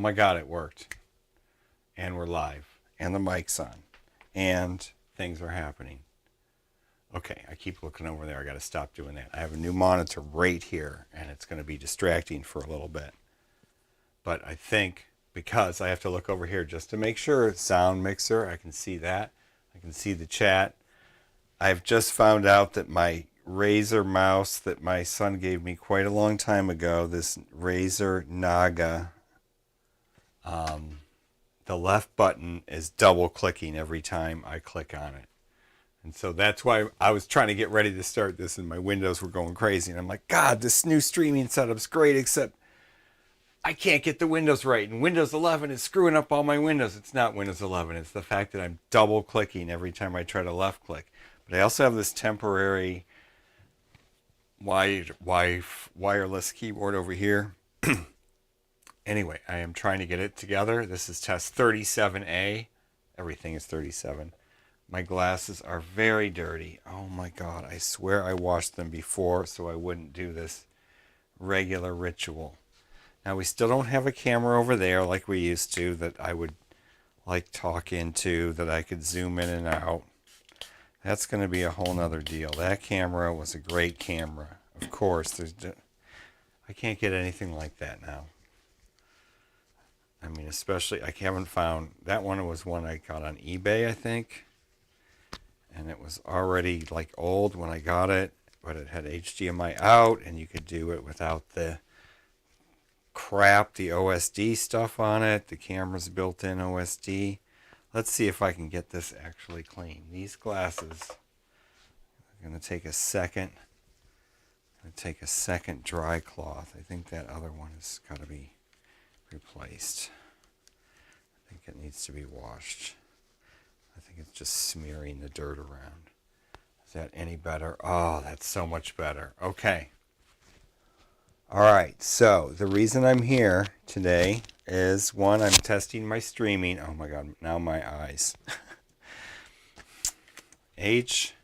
my God, it worked. And we're live. And the mic's on. And things are happening. Okay, I keep looking over there. I got to stop doing that. I have a new monitor right here, and it's going to be distracting for a little bit. But I think because I have to look over here just to make sure, sound mixer, I can see that. I can see the chat. I've just found out that my Razer mouse that my son gave me quite a long time ago, this Razer Naga, the left button is double clicking every time I click on it. And so that's why I was trying to get ready to start this and my windows were going crazy. And I'm like, God, this new streaming setup's great, except I can't get the Windows right. And Windows 11 is screwing up all my windows. It's not Windows 11. It's the fact that I'm double clicking every time I try to left click. But I also have this temporary wireless keyboard over here. Anyway, I am trying to get it together. This is test 37A. Everything is 37. My glasses are very dirty. Oh my God, I swear I washed them before so I wouldn't do this regular ritual. Now we still don't have a camera over there like we used to that I would like talk into, that I could zoom in and out. That's going to be a whole nother deal. That camera was a great camera. Of course, I can't get anything like that now. I mean, especially, I haven't found, that one was one I got on eBay, I think. And it was already like old when I got it, but it had HDMI out and you could do it without the crap, the OSD stuff on it. The camera's built in OSD. Let's see if I can get this actually clean. These glasses are going to take a second. I'm going to take a second dry cloth. I think that other one has got to be replaced. I think it needs to be washed. I think it's just smearing the dirt around. Is that any better? Oh, that's so much better. Okay. All right, so the reason I'm here today is, one, I'm testing my streaming. Oh my God, now my eyes. Age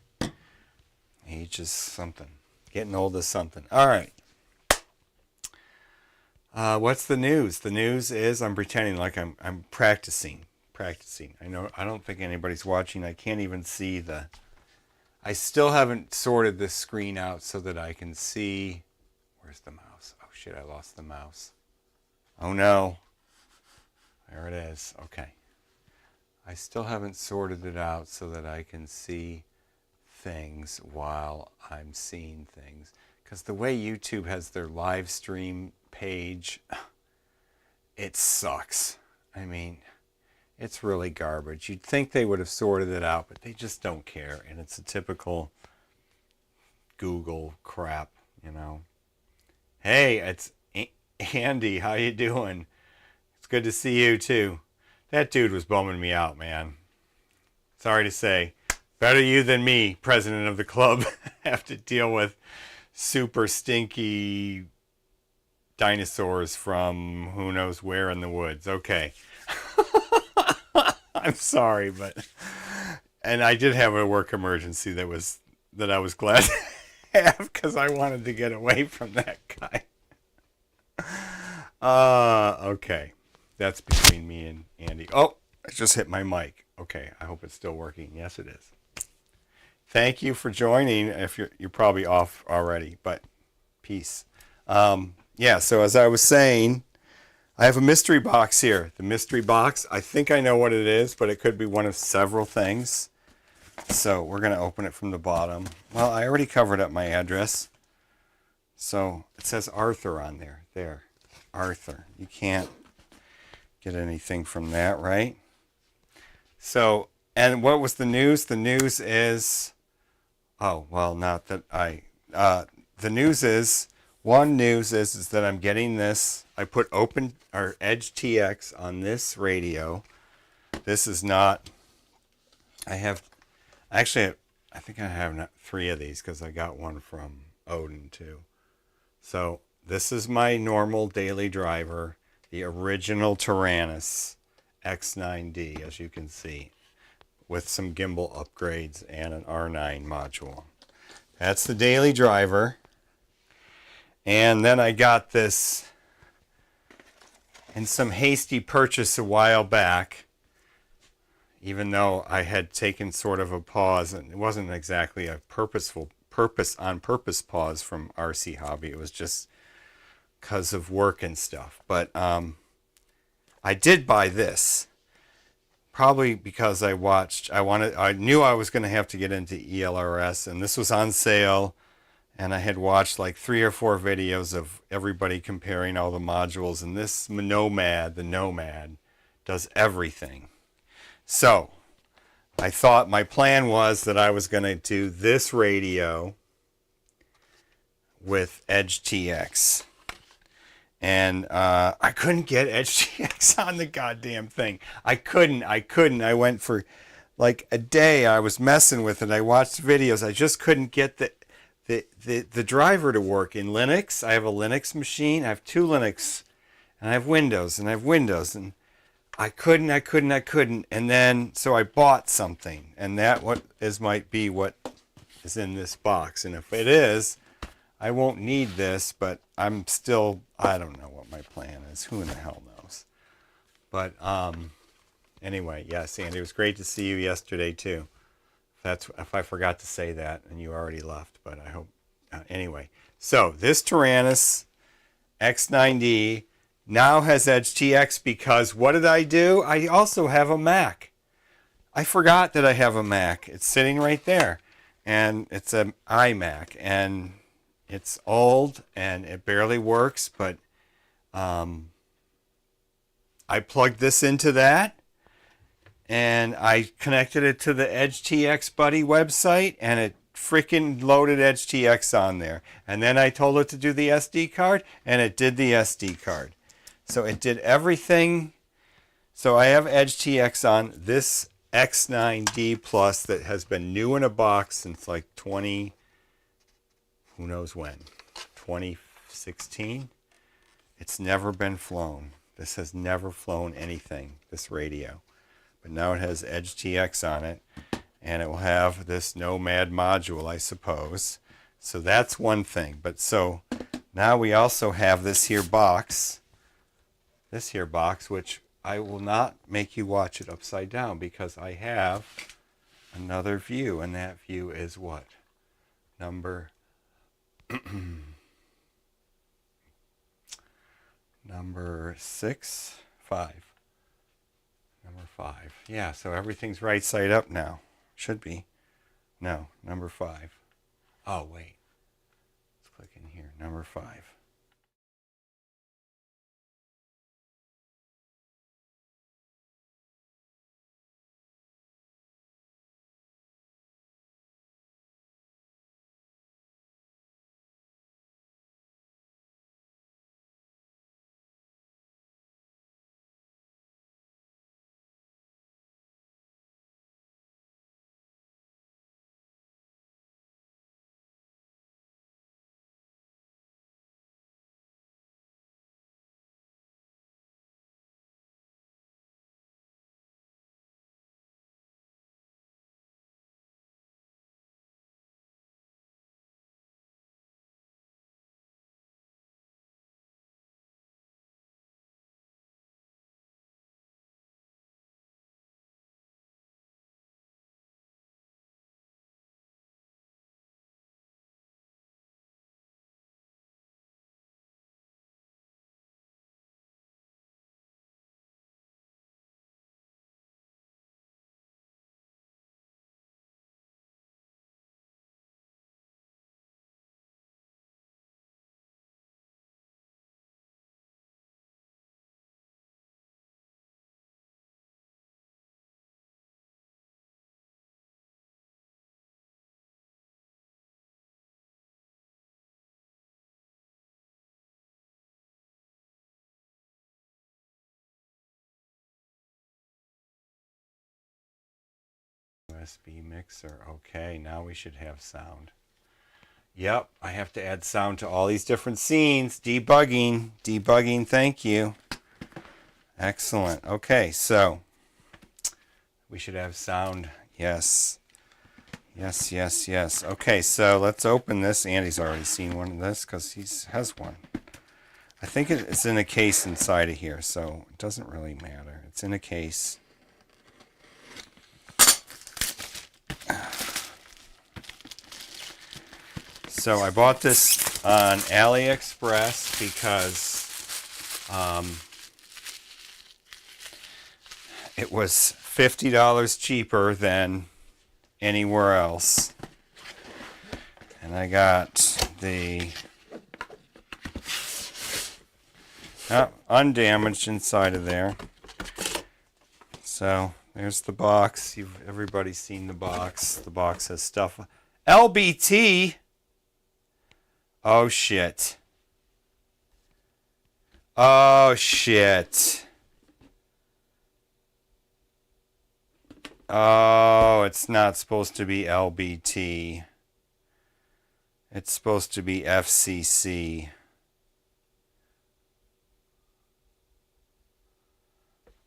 is something. Getting old is something. All right. What's the news? The news is I'm pretending like I'm practicing. I don't think anybody's watching. I can't even see I still haven't sorted this screen out so that I can see. Where's the mouse? Oh shit, I lost the mouse. Oh no. There it is. Okay. I still haven't sorted it out so that I can see things while I'm seeing things. Because the way YouTube has their live stream page, it sucks. I mean, it's really garbage. You'd think they would have sorted it out, but they just don't care. And it's a typical Google crap, you know. Hey, it's Andy. How you doing? It's good to see you too. That dude was bumming me out, man. Sorry to say. Better you than me, president of the club, have to deal with super stinky dinosaurs from who knows where in the woods. Okay. I'm sorry, but... And I did have a work emergency that I was glad to have because I wanted to get away from that guy. Okay. That's between me and Andy. Oh, I just hit my mic. Okay, I hope it's still working. Yes, it is. Thank you for joining. If you're probably off already, but peace. Yeah, so as I was saying, I have a mystery box here. The mystery box, I think I know what it is, but it could be one of several things. So we're going to open it from the bottom. Well, I already covered up my address. So it says Arthur on there. There, Arthur. You can't get anything from that, right? So, and what was the news? The news is, oh, well, not that the news is, one news is that I'm getting this. I put Edge TX on this radio. This is not, I think I have 3 of these because I got one from Odin too. So this is my normal daily driver, the original Tyrannus X9D, as you can see, with some gimbal upgrades and an R9 module. That's the daily driver. And then I got this in some hasty purchase a while back, even though I had taken sort of a pause, and it wasn't exactly a on purpose pause from RC Hobby. It was just because of work and stuff. But I did buy this, probably because I knew I was going to have to get into ELRS, and this was on sale, and I had watched like 3 or 4 videos of everybody comparing all the modules, and this the Nomad, does everything. So I thought my plan was that I was going to do this radio with Edge TX. And I couldn't get Edge TX on the goddamn thing. I couldn't. I went for like a day. I was messing with it. I watched videos. I just couldn't get the driver to work in Linux. I have a Linux machine. I have 2 Linux, and I have Windows, and I couldn't. And then so I bought something, and that might be what is in this box. And if it is, I won't need this, but I don't know what my plan is. Who in the hell knows? But anyway, yes, Andy, it was great to see you yesterday too. If I forgot to say that and you already left, but I hope anyway. So this Tyrannus X9D now has Edge TX because what did I do? I also have a Mac. I forgot that I have a Mac. It's sitting right there, and it's an iMac, and it's old and it barely works, but I plugged this into that, and I connected it to the Edge TX Buddy website, and it freaking loaded Edge TX on there. And then I told it to do the SD card, and it did the SD card. So it did everything. So I have Edge TX on this X9D Plus that has been new in a box since like who knows when, 2016. It's never been flown. This has never flown anything, this radio. But now it has Edge TX on it, and it will have this Nomad module, I suppose. So that's one thing. But so now we also have this here box, which I will not make you watch it upside down because I have another view, and that view is what? Number 5. Number 5. Yeah, so everything's right side up now. Should be. No, number 5. Oh, wait. Let's click in here. Number 5. USB mixer. Okay, now we should have sound. Yep, I have to add sound to all these different scenes. Debugging, thank you. Excellent. Okay, so we should have sound. Yes. Okay, so let's open this. Andy's already seen one of this because he has one. I think it's in a case inside of here, so it doesn't really matter. It's in a case. So I bought this on AliExpress because it was $50 cheaper than anywhere else. And I got the undamaged inside of there. So there's the box. Everybody's seen the box. The box has stuff. LBT. Oh shit. Oh shit. Oh, it's not supposed to be LBT. It's supposed to be FCC.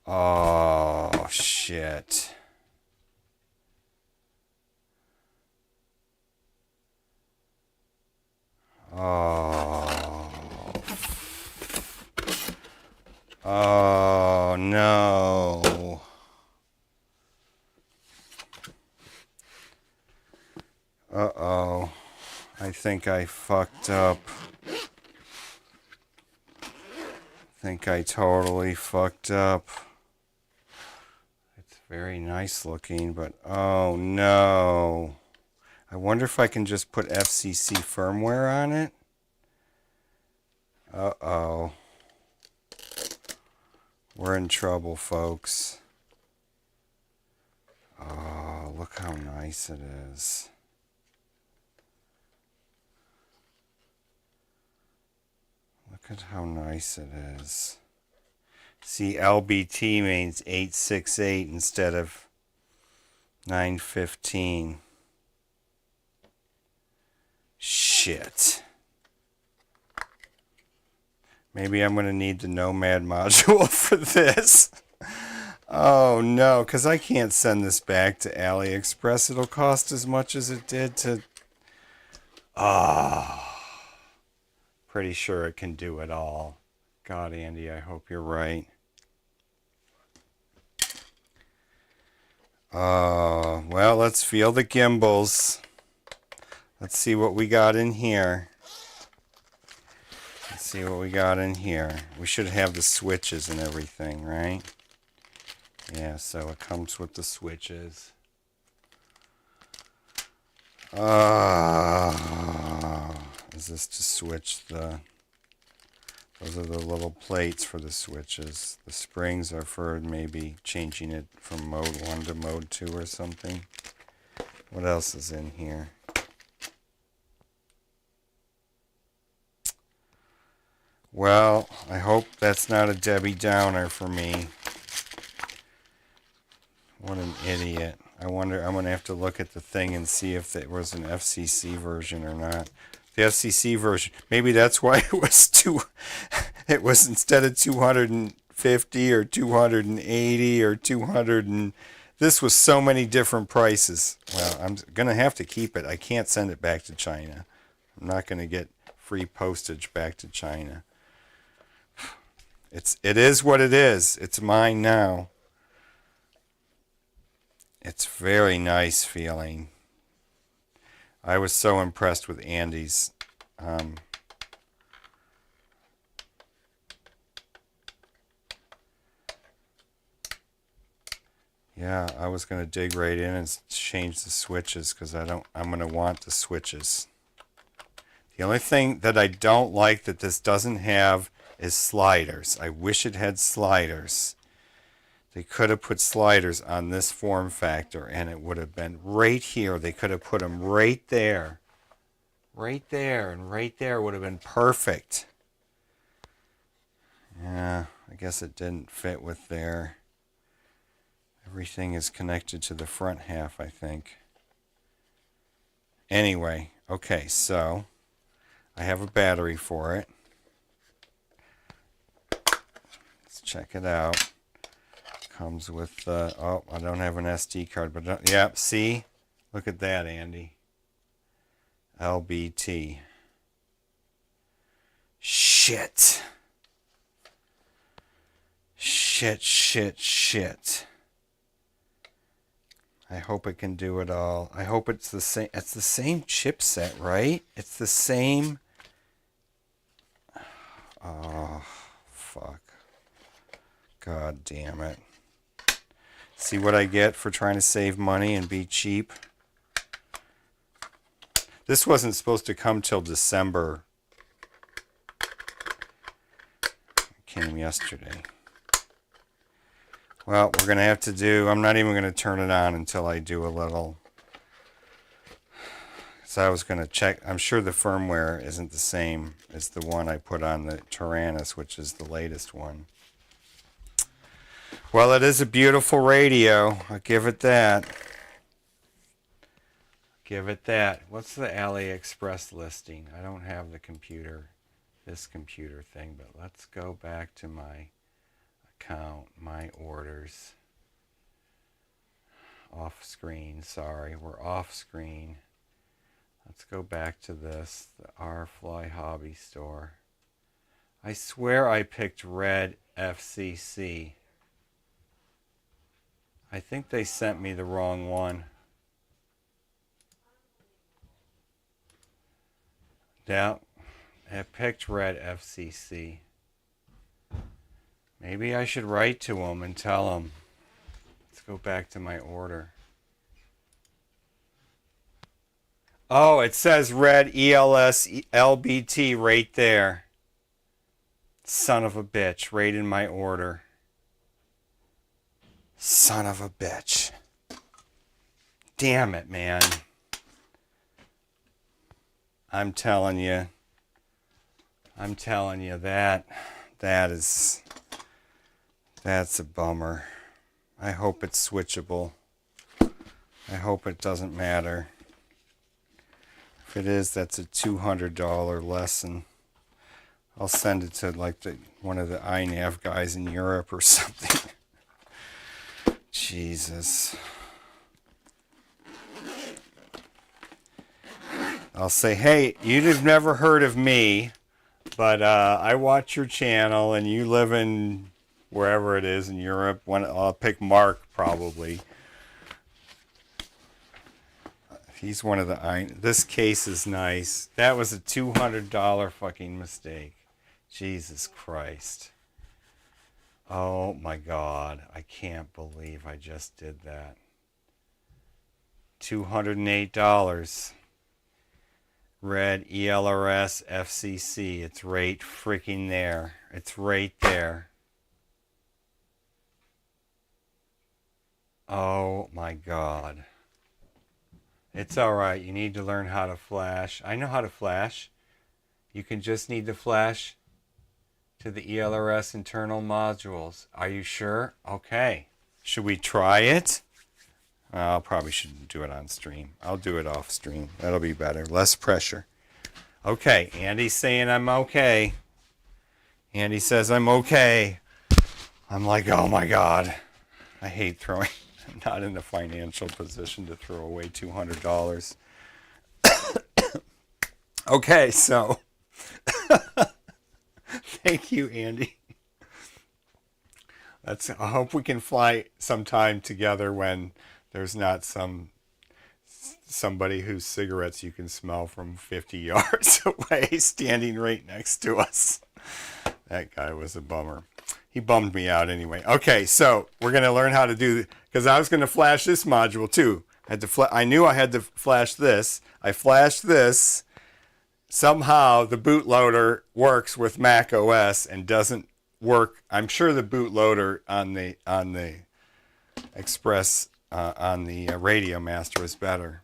Oh shit. Oh. Oh no. Uh-oh. I think I fucked up. I think I totally fucked up. It's very nice looking, but oh no. I wonder if I can just put FCC firmware on it. Uh-oh. We're in trouble, folks. Oh, look how nice it is. Look at how nice it is. See, LBT means 868 instead of 915. Shit. Maybe I'm going to need the Nomad module for this. Oh no, because I can't send this back to AliExpress. It'll cost as much as it did to... Pretty sure it can do it all. God, Andy, I hope you're right. Well, let's feel the gimbals. Let's see what we got in here. Let's see what we got in here. We should have the switches and everything, right? Yeah, so it comes with the switches. Is this to switch the... Those are the little plates for the switches. The springs are for maybe changing it from mode 1 to mode 2 or something. What else is in here? Well, I hope that's not a Debbie Downer for me. What an idiot. I wonder, I'm going to have to look at the thing and see if there was an FCC version or not. The FCC version, maybe that's why it was it was instead of 250 or 280 or 200 and this was so many different prices. Well, I'm going to have to keep it. I can't send it back to China. I'm not going to get free postage back to China. It is what it is. It's mine now. It's very nice feeling. I was so impressed with Andy's. Yeah, I was going to dig right in and change the switches because I'm going to want the switches. The only thing that I don't like that this doesn't have is sliders. I wish it had sliders. They could have put sliders on this form factor and it would have been right here. They could have put them right there. Right there and right there would have been perfect. Yeah, I guess it didn't fit with there. Everything is connected to the front half, I think. Anyway, okay, so I have a battery for it. Let's check it out. Comes with, oh, I don't have an SD card, but yeah, see? Look at that, Andy. LBT. Shit. Shit. I hope it can do it all. I hope it's the same. It's the same chipset, right? It's the same. Oh, fuck. God damn it. See what I get for trying to save money and be cheap? This wasn't supposed to come till December. It came yesterday. Well, we're going to have to do... I'm not even going to turn it on until I do a little... So I was going to check... I'm sure the firmware isn't the same as the one I put on the Tyrannus, which is the latest one. Well, it is a beautiful radio. I'll give it that. Give it that. What's the AliExpress listing? I don't have the computer, this computer thing, but let's go back to my account, my orders. Off screen, sorry, we're off screen. Let's go back to this, the R-Fly Hobby Store. I swear I picked red FCC. I think they sent me the wrong one. Yeah, I picked red FCC. Maybe I should write to them and tell them. Let's go back to my order. Oh, it says red ELS LBT right there. Son of a bitch, right in my order. Son of a bitch. Damn it, man. I'm telling you that's a bummer. I hope it's switchable. I hope it doesn't matter. If it is, that's a $200 lesson. I'll send it to like one of the iNav guys in Europe or something. Jesus. I'll say, hey, you've never heard of me, but I watch your channel and you live in wherever it is in Europe. I'll pick Mark probably. He's one of the... This case is nice. That was a $200 fucking mistake. Jesus Christ. Oh my God. I can't believe I just did that. $208. Red ELRS FCC. It's right freaking there. It's right there. Oh my God. It's alright. You need to learn how to flash. I know how to flash. You can just need to flash to the ELRS internal modules. Are you sure? Okay. Should we try it? I probably shouldn't do it on stream. I'll do it off stream. That'll be better. Less pressure. Okay. Andy's saying I'm okay. Andy says I'm okay. I'm like, oh my God. I hate throwing. I'm not in a financial position to throw away $200. Okay, so thank you, Andy. I hope we can fly sometime together when there's not somebody whose cigarettes you can smell from 50 yards away standing right next to us. That guy was a bummer. He bummed me out anyway. Okay, so we're going to learn how to do, because I was going to flash this module too. I knew I had to flash this. I flashed this. Somehow the bootloader works with Mac OS and doesn't work. I'm sure the bootloader on the Express on the Radio Master is better.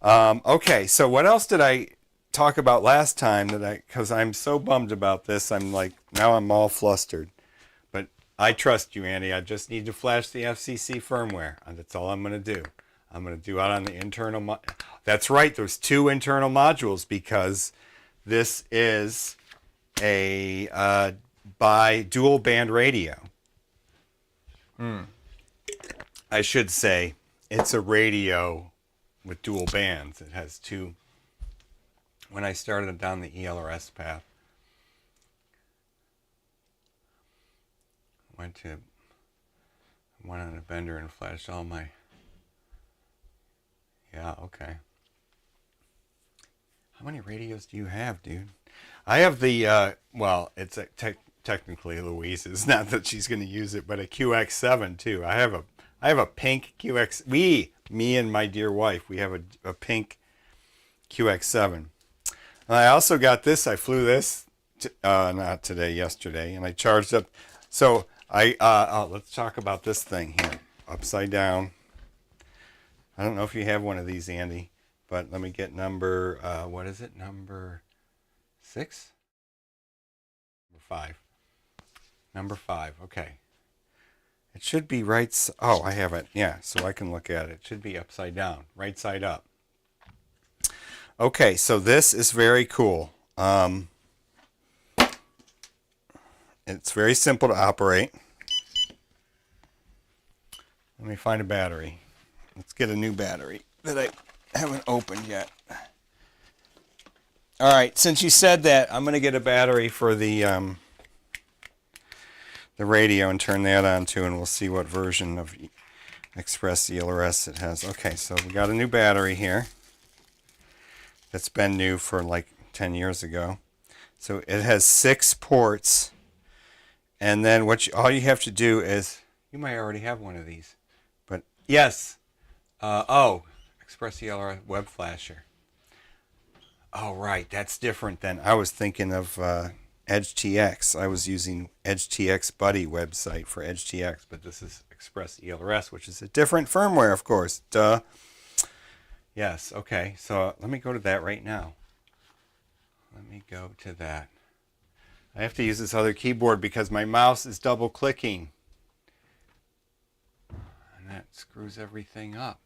Okay, so what else did I talk about last time because I'm so bummed about this. I'm like, now I'm all flustered. But I trust you, Andy. I just need to flash the FCC firmware. That's all I'm going to do. I'm going to do it on the internal. That's right. There's two internal modules because this is a by dual band radio. I should say it's a radio with dual bands. It has two. When I started down the ELRS path, went on a bender and flashed all my, yeah, okay. How many radios do you have, dude? I have the, well, it's technically Louise's, not that she's going to use it, but a QX7 too. I have a pink QX, me and my dear wife, we have a pink QX7. And I also got this, I flew this, not today, yesterday, and I charged up. So let's talk about this thing here, upside down. I don't know if you have one of these, Andy, but let me get number, what is it, number 6? Number 5. Number 5, okay. It should be right, oh, I have it, yeah, so I can look at it. It should be upside down, right side up. Okay, so this is very cool. It's very simple to operate. Let me find a battery. Let's get a new battery that I haven't opened yet. All right, since you said that, I'm going to get a battery for the radio and turn that on too, and we'll see what version of Express ELRS it has. Okay, so we got a new battery here. That's been new for like 10 years ago. So it has 6 ports. And then all you have to do is, you might already have one of these, but yes. Express ELR web flasher. Oh, right. That's different than, I was thinking of EdgeTX. I was using EdgeTX Buddy website for EdgeTX, but this is Express ELRS, which is a different firmware, of course. Duh. Yes. Okay. So let me go to that right now. Let me go to that. I have to use this other keyboard because my mouse is double clicking. And that screws everything up.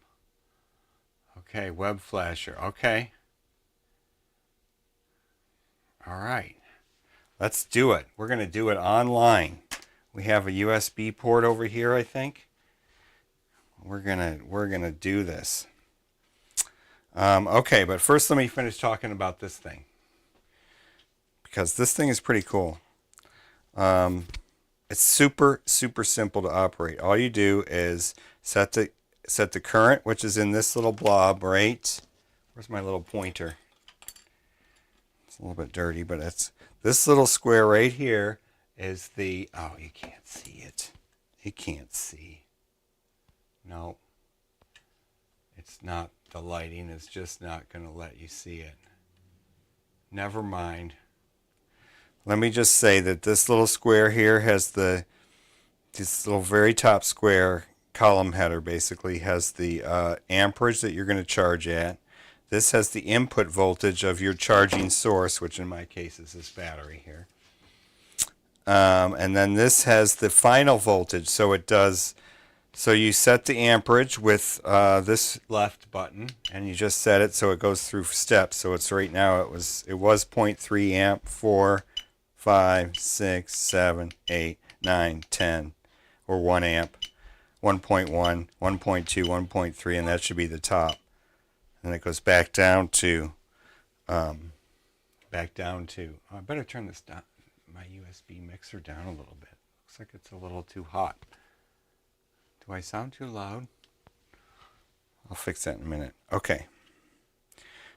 Okay, web flasher. Okay. All right. Let's do it. We're going to do it online. We have a USB port over here, I think. We're gonna do this. Okay, but first let me finish talking about this thing, because this thing is pretty cool. It's super simple to operate. All you do is set the current, which is in this little blob, right? Where's my little pointer? It's a little bit dirty, but it's this little square right here is the, oh, you can't see it. You can't see. No. It's not, the lighting is just not going to let you see it. Never mind. Let me just say that this little square here has this little very top square column header, basically has the amperage that you're going to charge at. This has the input voltage of your charging source, which in my case is this battery here. And then this has the final voltage. So you set the amperage with this left button, and you just set it so it goes through steps. So it's right now it was 0.3 amp, 4, 5, 6, 7, 8, 9, 10, or 1 amp, 1.1, 1.2, 1.3, and that should be the top. And it goes back down to, oh, I better turn this down, my USB mixer down a little bit. Looks like it's a little too hot. Do I sound too loud? I'll fix that in a minute. Okay.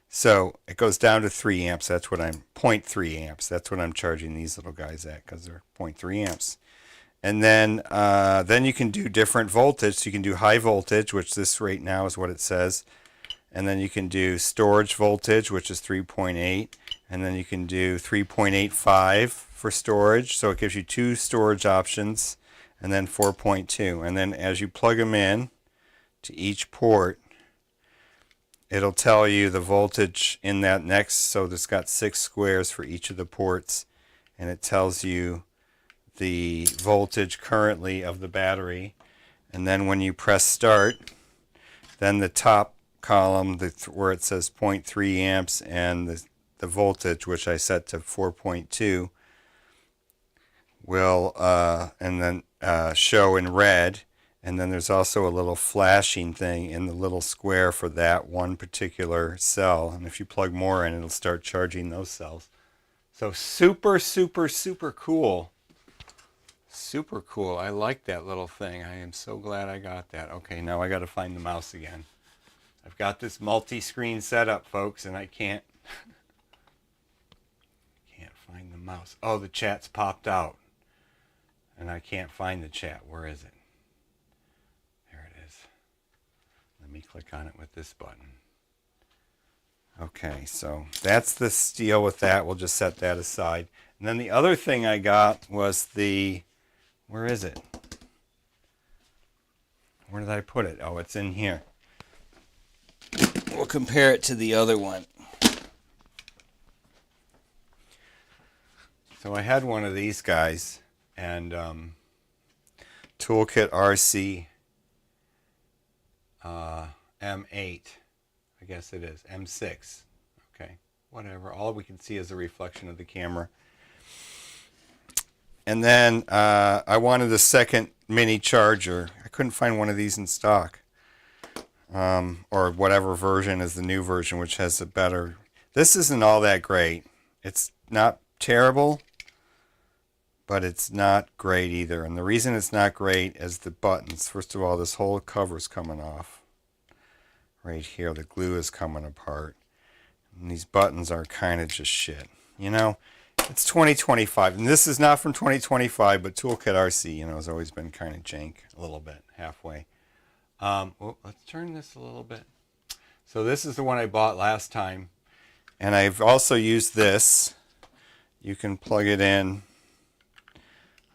So it goes down to 3 amps. That's what 0.3 amps. That's what I'm charging these little guys at, because they're 0.3 amps. And then you can do different voltage. So you can do high voltage, which this right now is what it says. And then you can do storage voltage, which is 3.8. And then you can do 3.85 for storage. So it gives you 2 storage options. And then 4.2. And then as you plug them in to each port, it'll tell you the voltage in that next. So it's got 6 squares for each of the ports. And it tells you the voltage currently of the battery. And then when you press start, then the top column where it says 0.3 amps and the voltage, which I set to 4.2, will and then show in red. And then there's also a little flashing thing in the little square for that one particular cell. And if you plug more in, it'll start charging those cells. So super cool. Super cool. I like that little thing. I am so glad I got that. Okay, now I got to find the mouse again. I've got this multi-screen setup, folks, and I can't find the mouse. Oh, the chat's popped out. And I can't find the chat. Where is it? There it is. Let me click on it with this button. Okay, so that's the deal with that. We'll just set that aside. And then the other thing I got was the, where is it? Where did I put it? Oh, it's in here. We'll compare it to the other one. So I had one of these guys, and Toolkit RC M8. I guess it is M6. Okay, whatever. All we can see is a reflection of the camera. And then I wanted a second mini charger. I couldn't find one of these in stock. Or whatever version is the new version, which has a better... This isn't all that great. It's not terrible, but it's not great either. And the reason it's not great is the buttons. First of all, this whole cover's coming off. Right here, the glue is coming apart. And these buttons are kind of just shit. You know, it's 2025. And this is not from 2025, but Toolkit RC, you know, has always been kind of jank a little bit, halfway. Well, let's turn this a little bit. So this is the one I bought last time. And I've also used this. You can plug it in.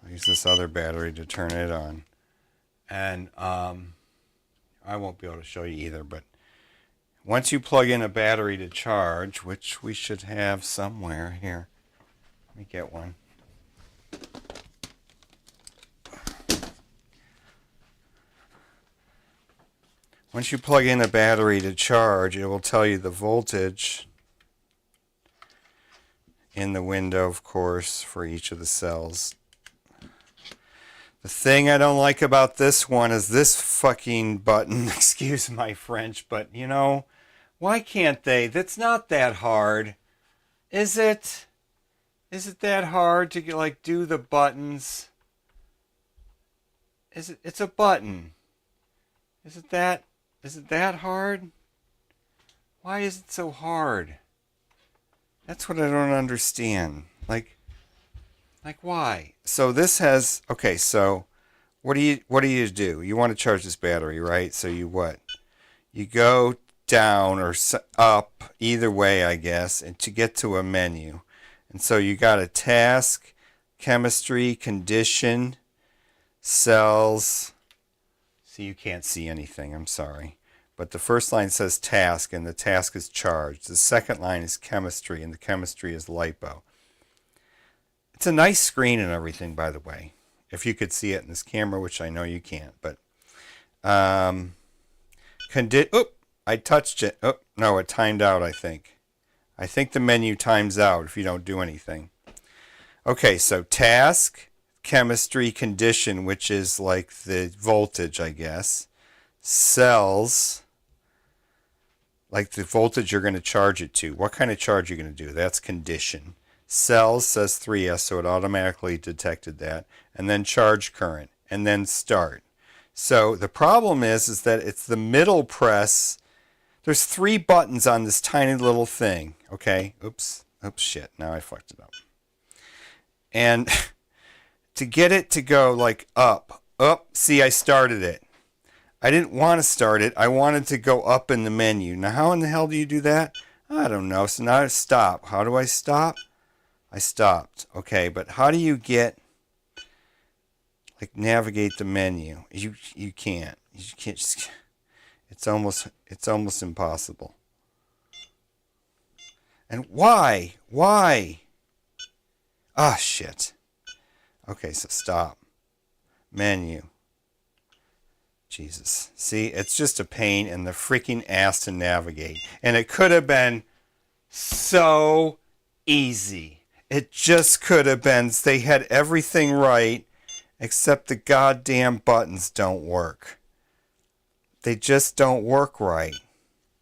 I'll use this other battery to turn it on. And I won't be able to show you either, but once you plug in a battery to charge, which we should have somewhere here. Let me get one. Once you plug in a battery to charge, it will tell you the voltage in the window, of course, for each of the cells. The thing I don't like about this one is this fucking button. Excuse my French, but you know, why can't they? That's not that hard. Is it? Is it that hard to like do the buttons? Is it? It's a button. Is it that hard? Why is it so hard? That's what I don't understand. Like why? So this has, okay, so what do you do? You want to charge this battery, right? So you what? You go down or up, either way, I guess, and to get to a menu. And so you got a task, chemistry, condition, cells. See, you can't see anything, I'm sorry. But the first line says task, and the task is charged. The second line is chemistry, and the chemistry is lipo. It's a nice screen and everything, by the way. If you could see it in this camera, which I know you can't. But I touched it. Oh, no, it timed out, I think. I think the menu times out if you don't do anything. Okay, so task, chemistry, condition, which is like the voltage, I guess. Cells, like the voltage you're going to charge it to. What kind of charge are you going to do? That's condition. Cells says 3S, so it automatically detected that. And then charge current, and then start. So the problem is that it's the middle press. There's 3 buttons on this tiny little thing. Okay, oops, shit, now I fucked it up. And to get it to go like up, see, I started it. I didn't want to start it. I wanted to go up in the menu. Now, how in the hell do you do that? I don't know. So now I stop. How do I stop? I stopped. Okay, but how do you get, like, navigate the menu? You can't. You can't just, it's almost impossible. And why? Why? Ah, shit. Okay, so stop. Menu. Jesus. See, it's just a pain in the freaking ass to navigate. And it could have been so easy. It just could have been. They had everything right, except the goddamn buttons don't work. They just don't work right.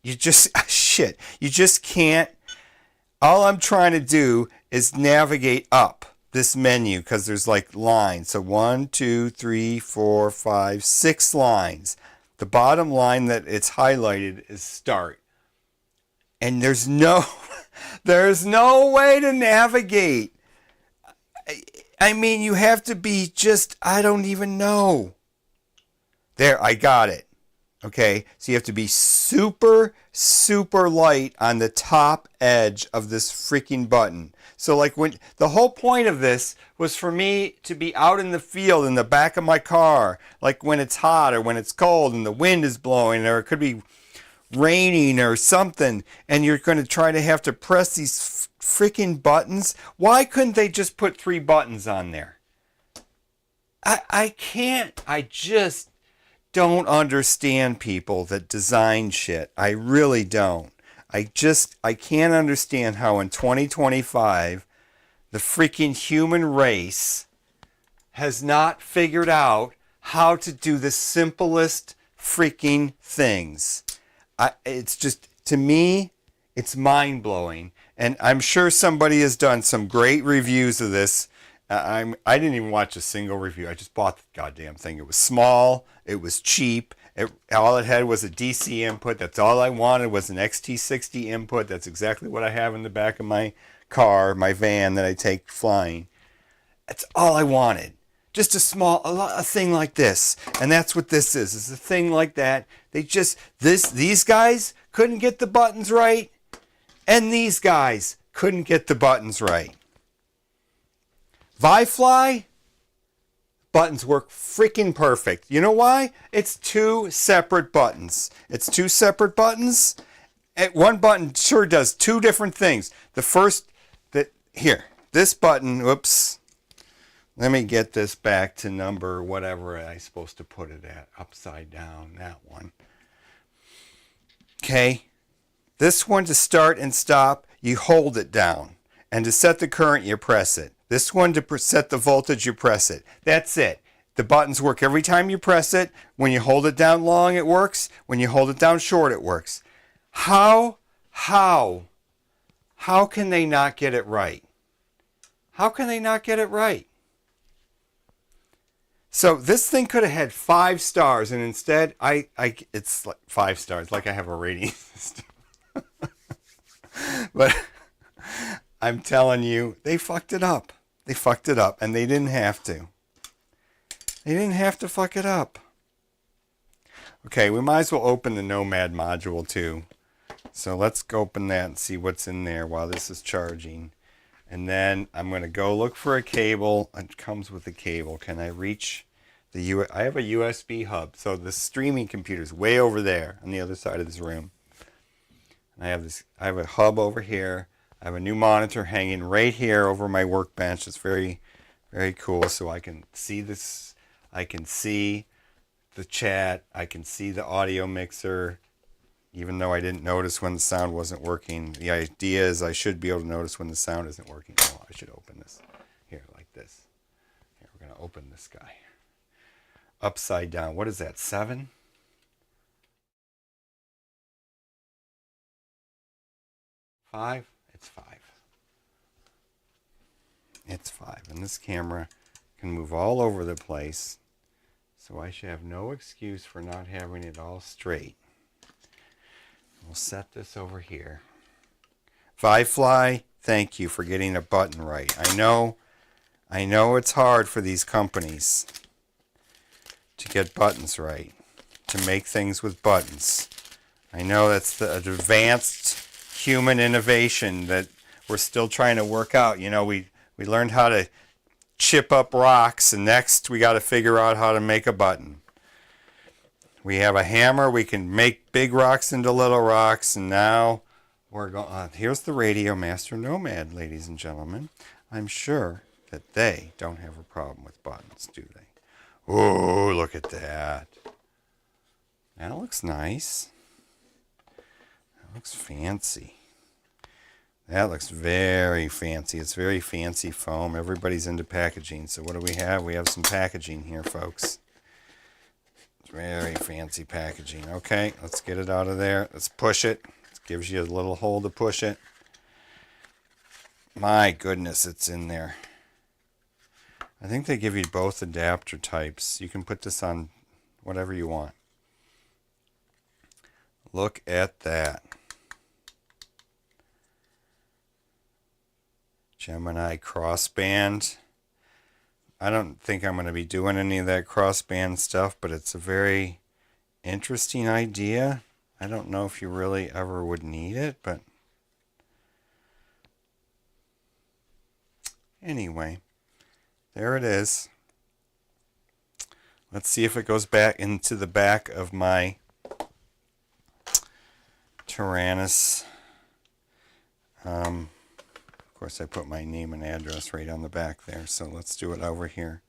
You just, shit. You just can't. All I'm trying to do is navigate up. this menu because there's like lines. So 1, 2, 3, 4, 5, 6 lines. The bottom line that it's highlighted is start. And there's no way to navigate. I mean, you have to be just, I don't even know. There, I got it. Okay, so you have to be super, super light on the top edge of this freaking button. So like when the whole point of this was for me to be out in the field in the back of my car, like when it's hot or when it's cold and the wind is blowing, or it could be raining or something, and you're going to try to have to press these freaking buttons. Why couldn't they just put 3 buttons on there? I can't. I just don't understand people that design shit. I really don't. I can't understand how in 2025 the freaking human race has not figured out how to do the simplest freaking things. It's just, to me, it's mind-blowing. And I'm sure somebody has done some great reviews of this. I didn't even watch a single review. I just bought the goddamn thing. It was small. It was cheap. All it had was a DC input. That's all I wanted was an XT60 input. That's exactly what I have in the back of my car, my van that I take flying. That's all I wanted. Just a thing like this. And that's what this is. It's a thing like that. These guys couldn't get the buttons right. And these guys couldn't get the buttons right. ViFly, buttons work freaking perfect. You know why? It's 2 separate buttons. It's 2 separate buttons. And one button sure does 2 different things. The first, this button, whoops. Let me get this back to number whatever I'm supposed to put it at. Upside down, that one. Okay. This one, to start and stop, you hold it down. And to set the current, you press it. This one, to set the voltage, you press it. That's it. The buttons work every time you press it. When you hold it down long, it works. When you hold it down short, it works. How can they not get it right? How can they not get it right? So this thing could have had 5 stars, and instead, it's like 5 stars, like I have a rating system. But I'm telling you, they fucked it up. They fucked it up, and they didn't have to. They didn't have to fuck it up. Okay, we might as well open the Nomad module too. So let's go open that and see what's in there while this is charging. And then I'm going to go look for a cable. It comes with a cable. Can I reach the I have a USB hub. So the streaming computer is way over there on the other side of this room. And I have a hub over here. I have a new monitor hanging right here over my workbench. It's very, very cool. So I can see this. I can see the chat. I can see the audio mixer. Even though I didn't notice when the sound wasn't working. The idea is I should be able to notice when the sound isn't working. Oh, I should open this. Here, like this. Here, we're going to open this guy. Upside down. What is that, 7? Five? It's 5. It's 5. And this camera can move all over the place. So I should have no excuse for not having it all straight. We'll set this over here. ViFly, thank you for getting a button right. I know it's hard for these companies to get buttons right, to make things with buttons. I know that's the advanced human innovation that we're still trying to work out. You know, we learned how to chip up rocks, and next we got to figure out how to make a button. We have a hammer. We can make big rocks into little rocks, and now we're going. Here's the Radio Master Nomad, ladies and gentlemen. I'm sure that they don't have a problem with buttons, do they? Oh, look at that. That looks nice. That looks fancy. That looks very fancy. It's very fancy foam. Everybody's into packaging. So what do we have? We have some packaging here, folks. It's very fancy packaging. Okay, let's get it out of there. Let's push it. It gives you a little hole to push it. My goodness, it's in there. I think they give you both adapter types. You can put this on whatever you want. Look at that. Gemini crossband. I don't think I'm going to be doing any of that crossband stuff, but it's a very interesting idea. I don't know if you really ever would need it, but anyway, there it is. Let's see if it goes back into the back of my Tyrannus. Of course, I put my name and address right on the back there, so let's do it over here.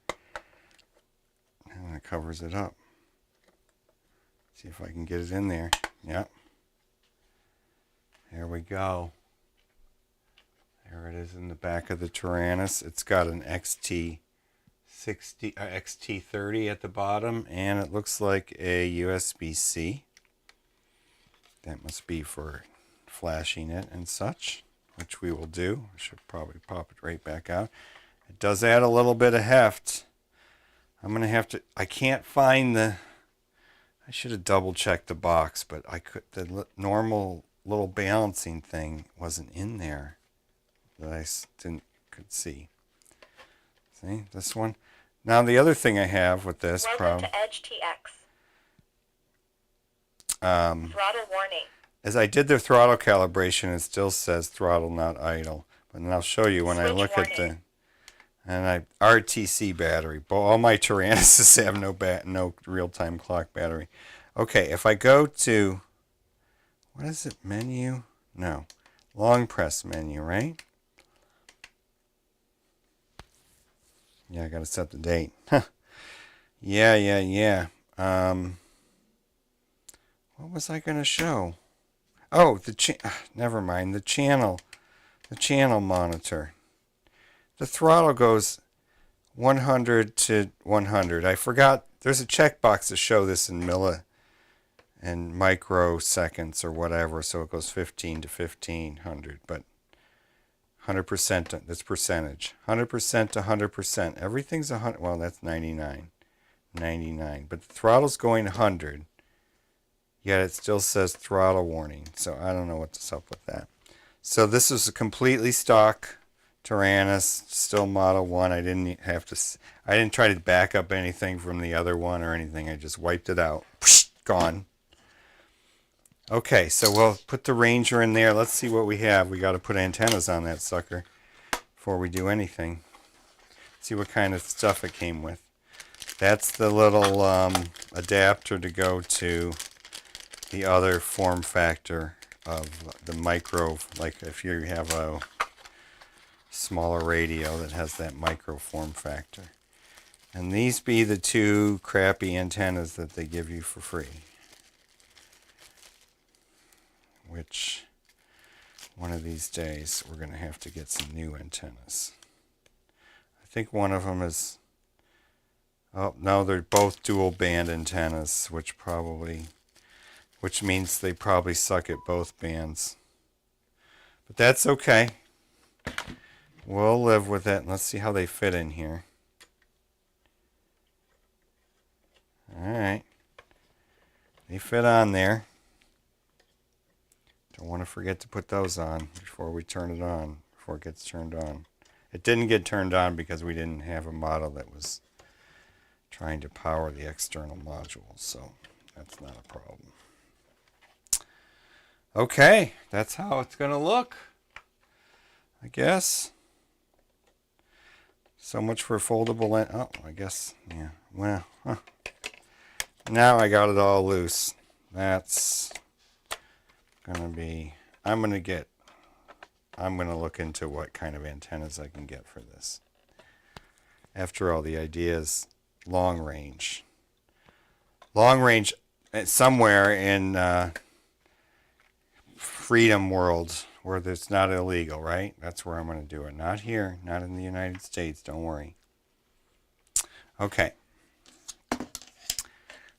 And it covers it up. See if I can get it in there. Yep. There we go. There it is in the back of the Tyrannus. It's got an XT30 at the bottom, and it looks like a USB-C. That must be for flashing it and such, which we will do. I should probably pop it right back out. It does add a little bit of heft. I'm going to have to, I can't find the, I should have double checked the box, but I could, the normal little balancing thing wasn't in there that I could see. See, this one. Now the other thing I have with this problem. Welcome to Edge TX. Throttle warning. As I did the throttle calibration, it still says throttle not idle. But then I'll show you when I look at the RTC battery. But all my Tyrannuses have no real-time clock battery. Okay, if I go to, what is it, menu? No, long press menu, right? Yeah, I gotta set the date. Yeah. What was I gonna show? Oh, never mind. The channel monitor. The throttle goes 100 to 100. I forgot. There's a checkbox to show this in and microseconds or whatever, so it goes 15 to 1500. But 100%. That's percentage. 100% to 100%. Everything's 100. Well, that's 99. 99. But the throttle's going 100. Yet it still says throttle warning, so I don't know what's up with that. So this is a completely stock Tyrannus, still Model 1. I didn't try to back up anything from the other one or anything. I just wiped it out. Gone. Okay, so we'll put the Ranger in there. Let's see what we have. We got to put antennas on that sucker before we do anything. See what kind of stuff it came with. That's the little adapter to go to the other form factor of the micro, like if you have a smaller radio that has that micro form factor. And these be the two crappy antennas that they give you for free. Which one of these days we're going to have to get some new antennas. I think one of them is, oh no, they're both dual band antennas, which means they probably suck at both bands. But that's okay. We'll live with it. Let's see how they fit in here. Alright. They fit on there. Don't want to forget to put those on before we turn it on, before it gets turned on. It didn't get turned on because we didn't have a model that was trying to power the external modules, so that's not a problem. Okay, that's how it's going to look, I guess. So much for foldable. Oh, I guess, yeah. Well, now I got it all loose. That's going to be, I'm going to look into what kind of antennas I can get for this. After all, the idea is long range. Long range, somewhere in freedom world where it's not illegal, right? That's where I'm going to do it. Not here, not in the United States, don't worry. Okay.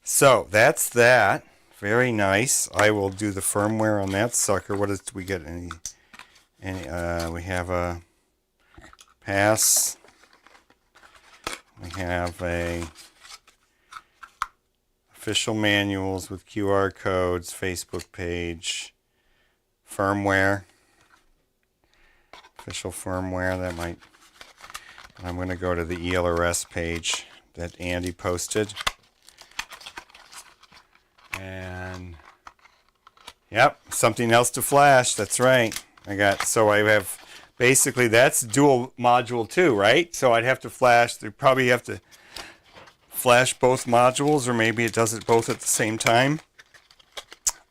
So that's that. Very nice. I will do the firmware on that sucker. What is, do we get? We have a pass We have a official manuals with QR codes, Facebook page, firmware, official firmware. That might. I'm going to go to the ELRS page that Andy posted. And yep, something else to flash. That's right. I have basically that's dual module 2, right? So I'd have to flash. They probably have to flash both modules, or maybe it does it both at the same time.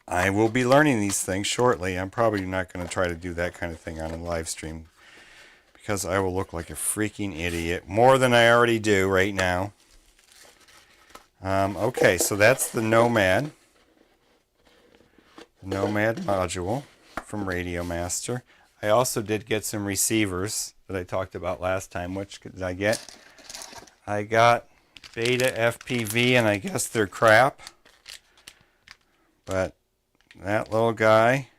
I will be learning these things shortly. I'm probably not going to try to do that kind of thing on a live stream because I will look like a freaking idiot, more than I already do right now. Okay, so that's the Nomad module from Radio Master. I also did get some receivers that I talked about last time. Which did I get? I got Beta FPV, and I guess they're crap. But that little guy,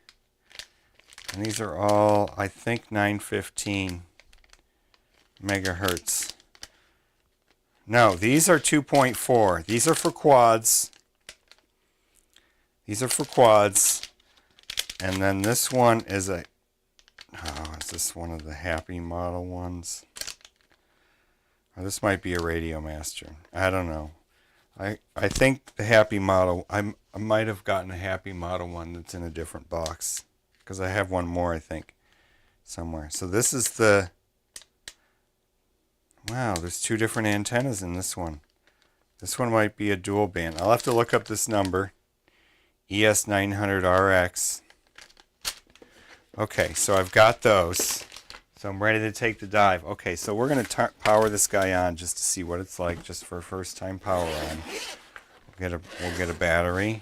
and these are all, I think, 915 megahertz. No, these are 2.4. These are for quads. These are for quads. And then this one is is this one of the Happy Model ones? Or this might be a Radio Master. I don't know. I think the Happy Model, I might have gotten a Happy Model one that's in a different box. Because I have one more, I think, somewhere. So this is the... Wow, there's 2 different antennas in this one. This one might be a dual band. I'll have to look up this number. ES900RX. Okay, so I've got those. So I'm ready to take the dive. Okay, so we're going to power this guy on just to see what it's like, just for a first time power on. We'll get a battery.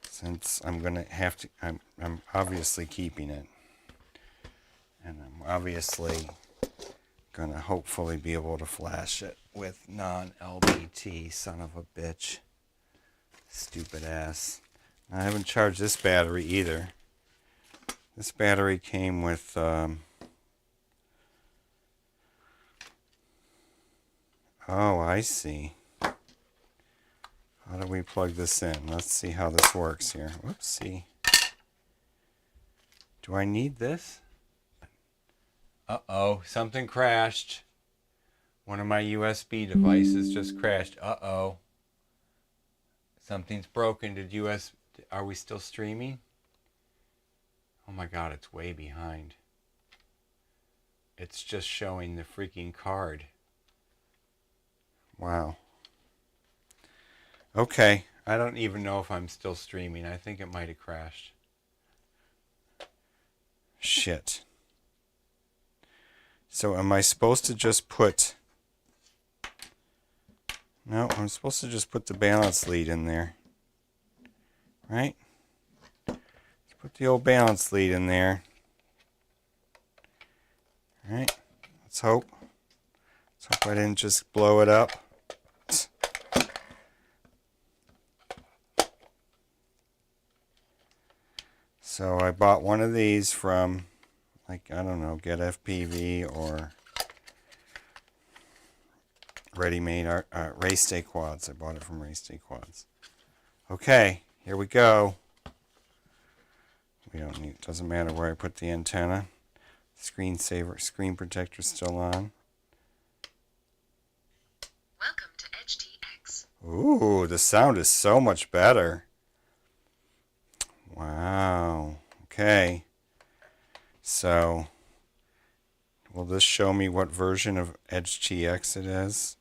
Since I'm going to have to, I'm obviously keeping it. And I'm obviously going to hopefully be able to flash it with non-LBT, son of a bitch. Stupid ass. I haven't charged this battery either. This battery came with oh, I see. How do we plug this in? Let's see how this works here. Whoopsie. Do I need this? Uh-oh, something crashed. One of my USB devices just crashed. Uh-oh. Something's broken. Are we still streaming? Oh my god, it's way behind. It's just showing the freaking card. Wow. Okay, I don't even know if I'm still streaming. I think it might have crashed. Shit. So am I supposed to just put... No, I'm supposed to just put the balance lead in there. Right? Let's put the old balance lead in there. Alright, let's hope. Let's hope I didn't just blow it up. So I bought one of these from, like, I don't know, Get FPV or ready-made Race Day Quads. I bought it from Race Day Quads. Okay, here we go. We don't need, doesn't matter where I put the antenna. Screen protector still on. Welcome to HTX. Ooh, the sound is so much better. Wow. Okay. So, will this show me what version of EdgeTX it is?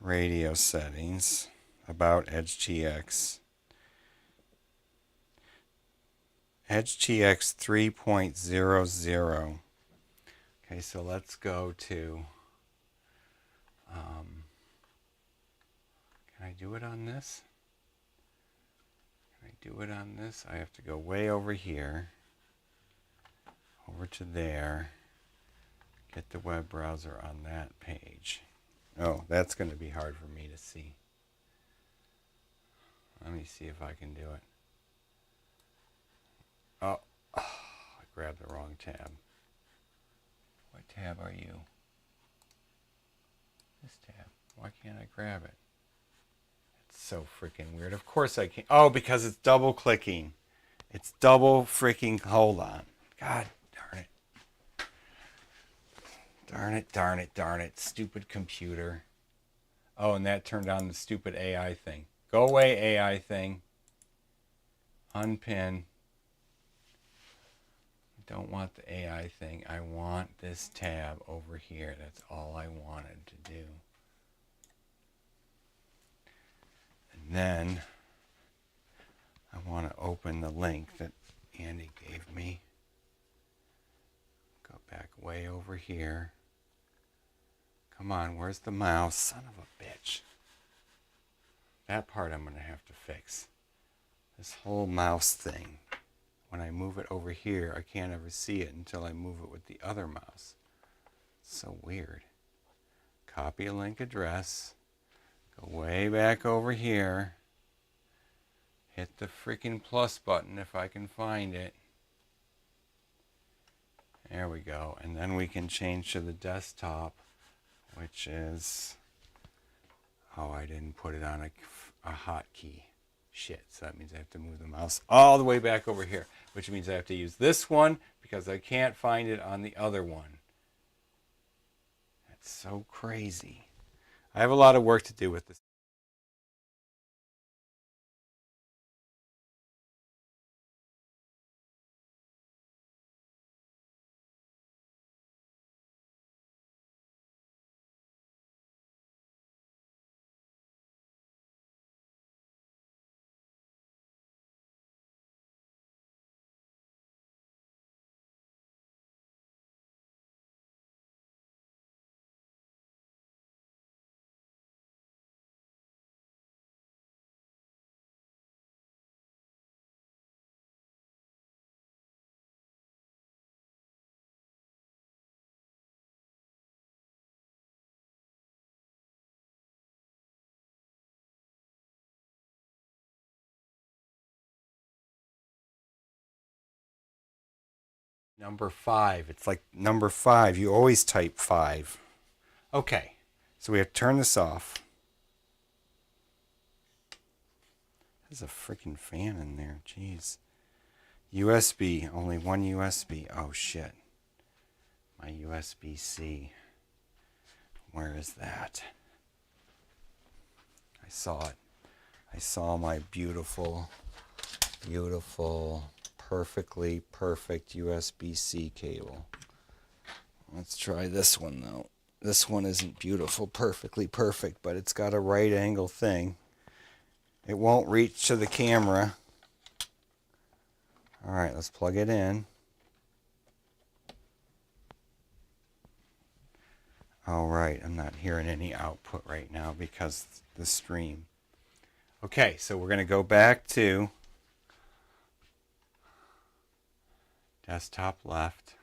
Radio settings. About EdgeTX. EdgeTX 3.00. Okay, so let's go to... can I do it on this? Can I do it on this? I have to go way over here. Over to there. Get the web browser on that page. Oh, that's going to be hard for me to see. Let me see if I can do it. Oh, I grabbed the wrong tab. What tab are you? This tab. Why can't I grab it? It's so freaking weird. Of course I can't. Oh, because it's double clicking. It's double freaking. Hold on. God darn it. Darn it, darn it, darn it. Stupid computer. Oh, and that turned on the stupid AI thing. Go away, AI thing. Unpin. I don't want the AI thing. I want this tab over here. That's all I wanted to do. And then I want to open the link that Andy gave me. Go back way over here. Come on, where's the mouse? Son of a bitch. That part I'm going to have to fix. This whole mouse thing. When I move it over here, I can't ever see it until I move it with the other mouse. It's so weird. Copy a link address. Go way back over here. Hit the freaking plus button if I can find it. There we go. And then we can change to the desktop, which is... Oh, I didn't put it on a hotkey. Shit, so that means I have to move the mouse all the way back over here, which means I have to use this one because I can't find it on the other one. That's so crazy. I have a lot of work to do with this. Number 5. It's like number 5. You always type 5. Okay, so we have to turn this off. There's a freaking fan in there. Jeez. USB. Only one USB. Oh, shit. My USB-C. Where is that? I saw it. I saw my beautiful, beautiful, perfectly perfect USB-C cable. Let's try this one, though. This one isn't beautiful, perfectly perfect, but it's got a right angle thing. It won't reach to the camera. All right, let's plug it in. All right, I'm not hearing any output right now because the stream. Okay, so we're going to go back to desktop left.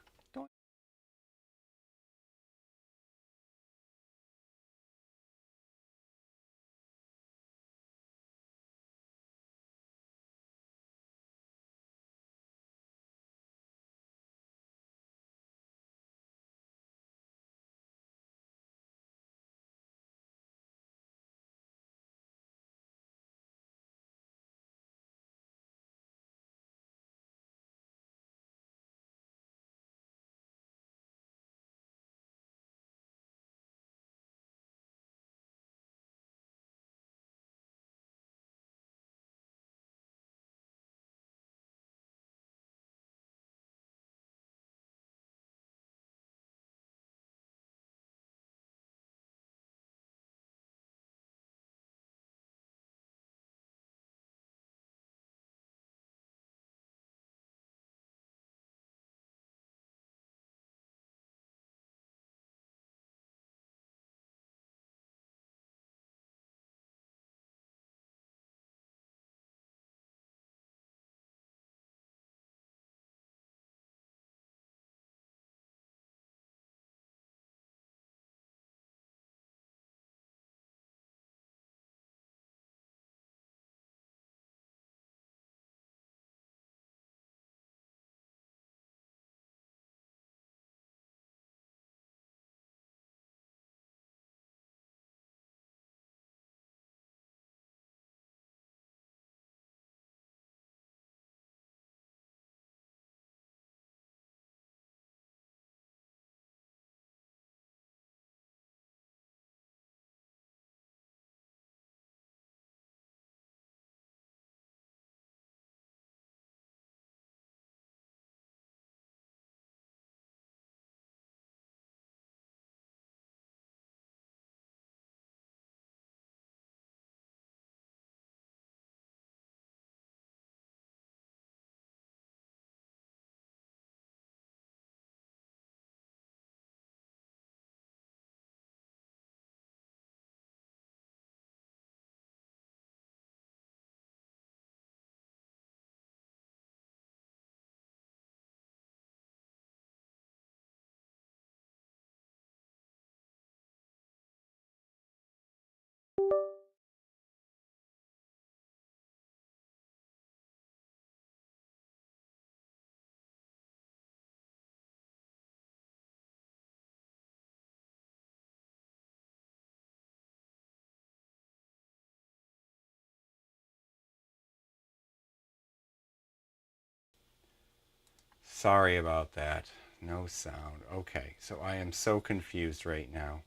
Sorry about that. No sound. Okay, so I am so confused right now.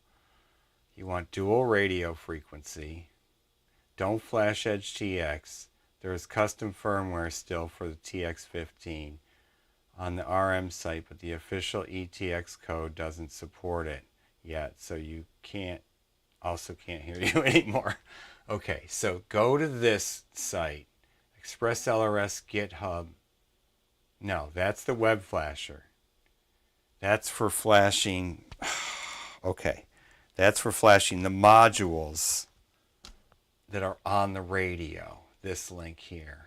You want dual radio frequency. Don't flash Edge TX. There is custom firmware still for the TX15 on the RM site, but the official ETX code doesn't support it yet, so you can't hear you anymore. Okay, so go to this site, Express LRS GitHub. No, that's the web flasher. That's for flashing. Okay, that's for flashing the modules that are on the radio. This link here.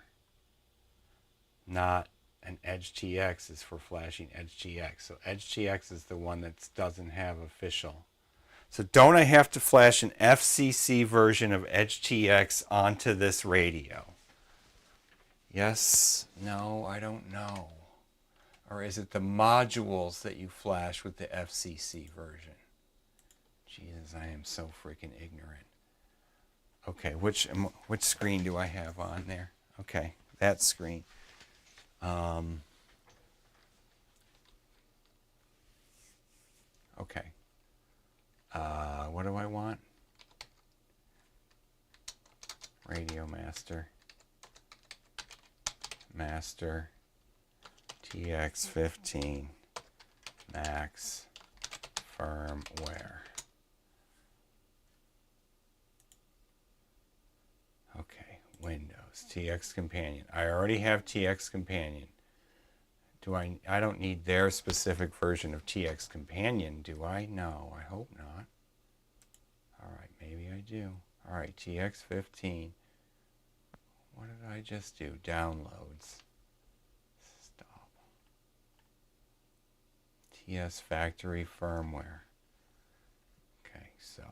Not an Edge TX is for flashing Edge TX. So Edge TX is the one that doesn't have official. So don't I have to flash an FCC version of Edge TX onto this radio? Yes, no, I don't know. Or is it the modules that you flash with the FCC version? Jesus, I am so freaking ignorant. Okay, which screen do I have on there? Okay, that screen. Okay. What do I want? Radio Master. Master. TX15. Max. Firmware. Okay, Windows, TX Companion. I already have TX Companion. I don't need their specific version of TX Companion, do I? No, I hope not. Alright, maybe I do. Alright, TX15. What did I just do? Downloads. Stop. TS Factory Firmware. Okay, so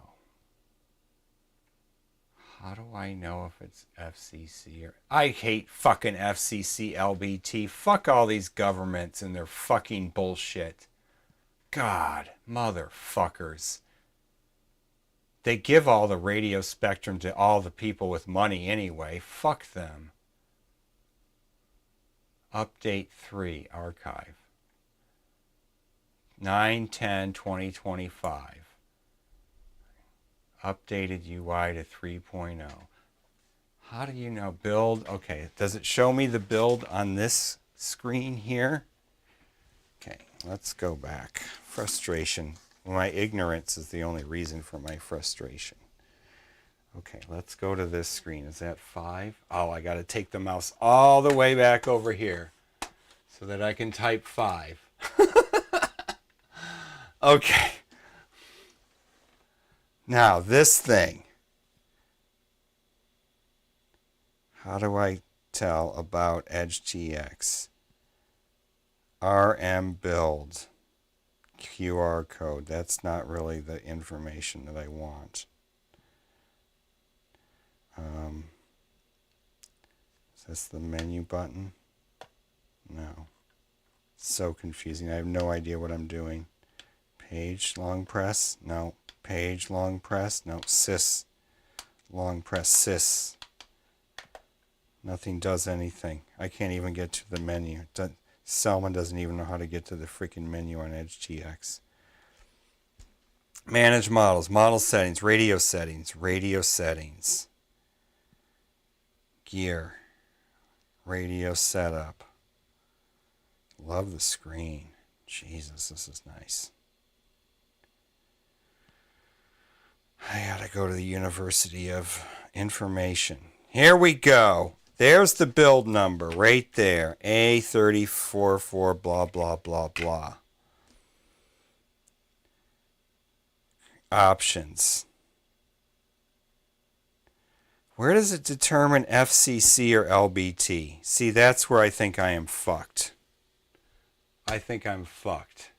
how do I know if it's FCC or... I hate fucking FCC LBT. Fuck all these governments and their fucking bullshit. God, motherfuckers. They give all the radio spectrum to all the people with money anyway. Fuck them. Update 3, archive. 9/10/2025. Updated UI to 3.0. How do you know? Build. Okay. Does it show me the build on this screen here? Okay. Let's go back. Frustration. My ignorance is the only reason for my frustration. Okay. Let's go to this screen. Is that 5? Oh, I got to take the mouse all the way back over here so that I can type 5. Okay. Now, this thing. How do I tell about Edge TX? RM build. QR code. That's not really the information that I want. Is this the menu button? No. It's so confusing. I have no idea what I'm doing. Page long press? No. Page long press? No. Sys. Long press. Sys. Nothing does anything. I can't even get to the menu. Selman doesn't even know how to get to the freaking menu on Edge TX. Manage models. Model settings. Radio settings. Radio settings. Gear. Radio setup. Love the screen. Jesus, this is nice. I gotta go to the University of Information. Here we go. There's the build number right there. A344 blah blah blah blah. Options. Where does it determine FCC or LBT? See, that's where I think I am fucked. I think I'm fucked.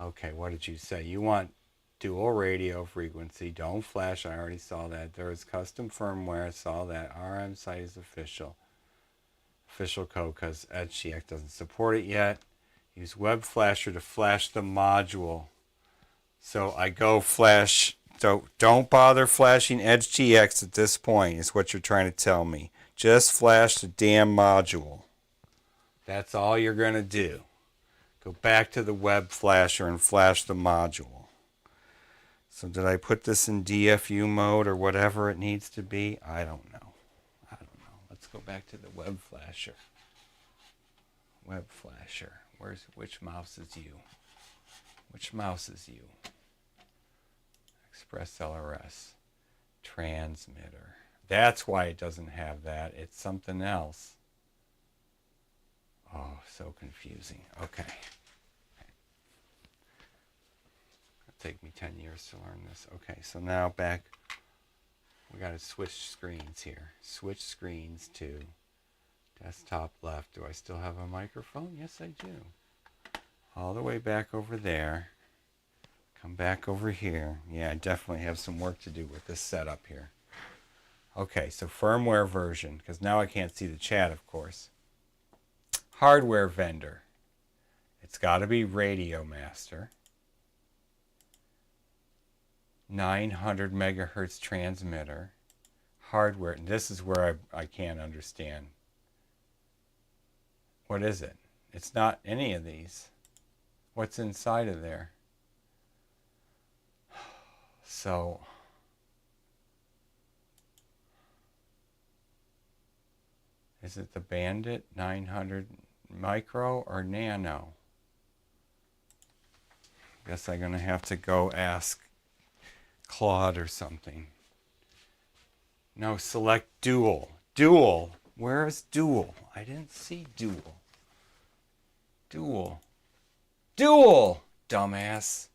Okay, what did you say? You want dual radio frequency. Don't flash. I already saw that. There is custom firmware. I saw that. RM site is official. Official code because Edge TX doesn't support it yet. Use web flasher to flash the module. So I go flash. So don't bother flashing Edge TX at this point is what you're trying to tell me. Just flash the damn module. That's all you're going to do. Go back to the web flasher and flash the module. So did I put this in DFU mode or whatever it needs to be? I don't know. Let's go back to the web flasher. Web flasher. Which mouse is you? Which mouse is you? Express LRS. Transmitter. That's why it doesn't have that. It's something else. Oh, so confusing. Okay. It'll take me 10 years to learn this. Okay, so now back. We got to switch screens here. Switch screens to desktop left. Do I still have a microphone? Yes, I do. All the way back over there. Come back over here. Yeah, I definitely have some work to do with this setup here. Okay, so firmware version, because now I can't see the chat, of course. Hardware vendor. It's got to be Radio Master. 900 megahertz transmitter. Hardware. And this is where I can't understand. What is it? It's not any of these. What's inside of there? So is it the Bandit 900 micro or nano? Guess I'm gonna have to go ask Claude or something. No, select dual. Dual. Where is dual? I didn't see dual. Dual. Dual, dumbass.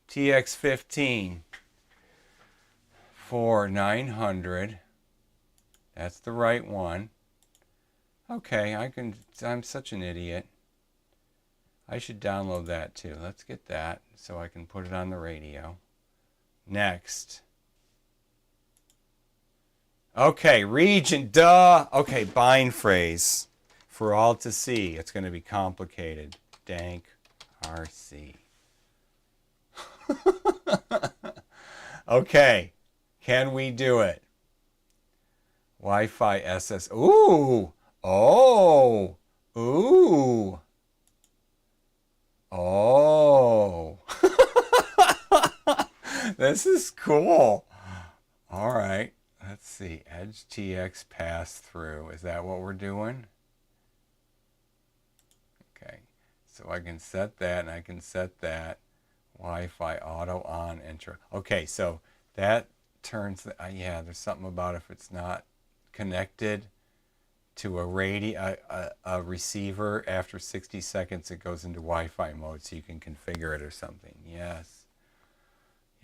TX15 for 900. That's the right one. Okay, I'm such an idiot. I should download that too. Let's get that so I can put it on the radio. Next. Okay, region, duh. Okay, bind phrase. For all to see. It's going to be complicated. DankRC. Okay, can we do it? Wi-Fi SS. Ooh. Oh. Ooh. Oh. This is cool. All right. Let's see. Edge TX pass through. Is that what we're doing? Okay. So I can set that and I can set that. Wi-Fi auto on intro. Okay, so that turns, yeah, there's something about if it's not connected to a receiver after 60 seconds, it goes into Wi-Fi mode, so you can configure it or something. Yes.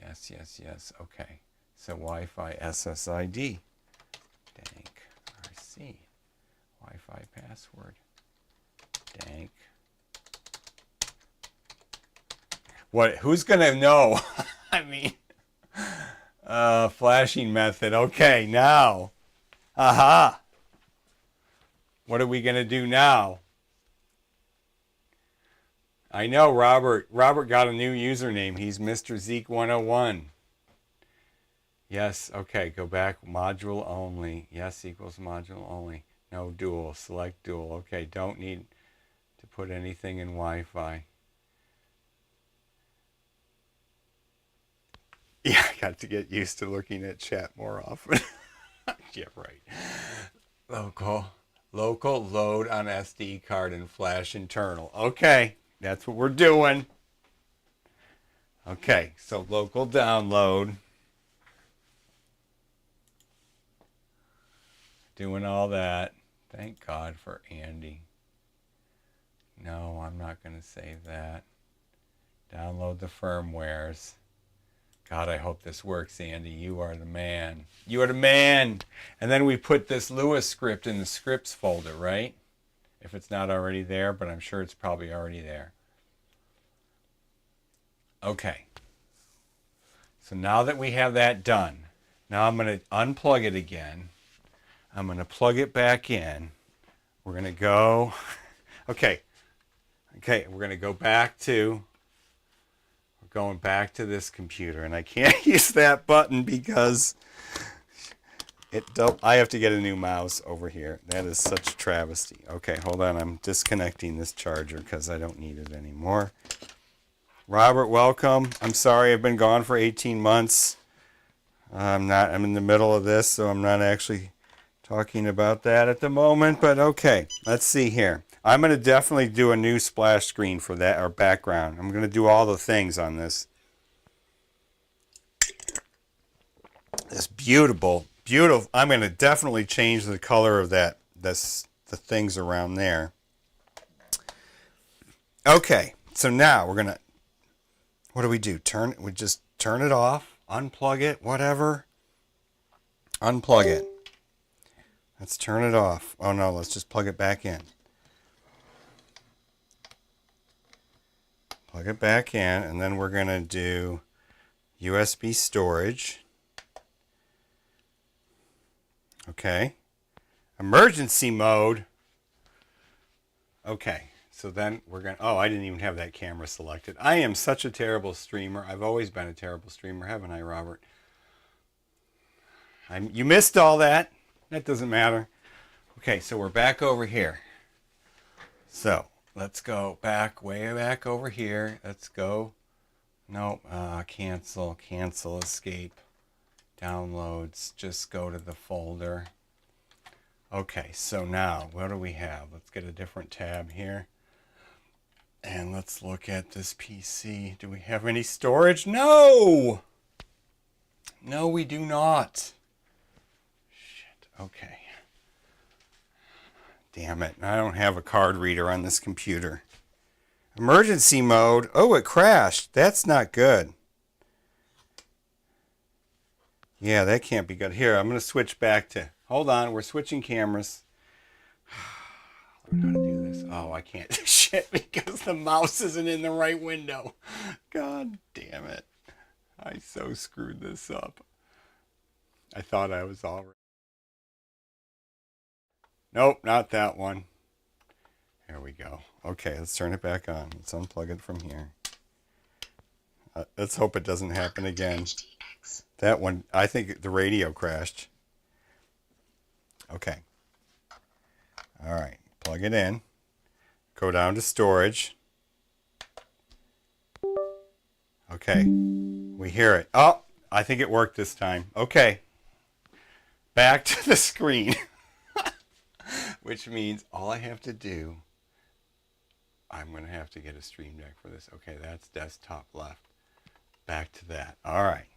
Yes, yes, yes. Okay. So Wi-Fi SSID. DankRC. Wi-Fi password. Dank. What? Who's gonna know? I mean, flashing method. Okay, now. Aha. What are we gonna do now? I know Robert. Robert got a new username. He's Mr. Zeke 101. Yes. Okay. Go back. Module only. Yes equals module only. No dual. Select dual. Okay. Don't need to put anything in Wi-Fi. Yeah, I got to get used to looking at chat more often. Yeah, right. Local load on SD card and flash internal. Okay, that's what we're doing. Okay, so local download. Doing all that. Thank God for Andy. No, I'm not going to save that. Download the firmwares. God, I hope this works, Andy. You are the man. You are the man. And then we put this Lewis script in the scripts folder, right? If it's not already there, but I'm sure it's probably already there. Okay. So now that we have that done, now I'm going to unplug it again. I'm going to plug it back in. We're going to go. Okay. Okay, we're going to go back to. Going back to this computer, and I can't use that button because I have to get a new mouse over here. That is such a travesty. Okay, hold on. I'm disconnecting this charger because I don't need it anymore. Robert, welcome. I'm sorry I've been gone for 18 months. I'm in the middle of this, so I'm not actually talking about that at the moment, but okay. Let's see here. I'm going to definitely do a new splash screen for that, or background. I'm going to do all the things on this. It's beautiful. Beautiful. I'm going to definitely change the color of the things around there. Okay, so now we're going to, what do? We just turn it off, unplug it, whatever. Unplug it. Let's turn it off. Oh no, let's just plug it back in. Plug it back in, and then we're going to do USB storage. Okay. Emergency mode. Okay. So then we're going to... Oh, I didn't even have that camera selected. I am such a terrible streamer. I've always been a terrible streamer, haven't I, Robert? You missed all that. That doesn't matter. Okay, so we're back over here. So let's go back, way back over here. Let's go. Nope. Cancel, escape. Downloads, just go to the folder. Okay, so now what do we have? Let's get a different tab here. And let's look at this PC. Do we have any storage? No! No, we do not. Shit, okay. Damn it, I don't have a card reader on this computer. Emergency mode. Oh, it crashed. That's not good. Yeah, that can't be good. Here, I'm going to switch back to... Hold on, we're switching cameras. Learn how to do this. Oh, I can't. Shit, because the mouse isn't in the right window. God damn it. I so screwed this up. I thought I was all right. Nope, not that one. There we go. Okay, let's turn it back on. Let's unplug it from here. Let's hope it doesn't happen again. That one, I think the radio crashed. Okay. All right. Plug it in. Go down to storage. Okay. We hear it. Oh, I think it worked this time. Okay. Back to the screen. Which means all I have to do, I'm going to have to get a Stream Deck for this. Okay, that's desktop left. Back to that. All right.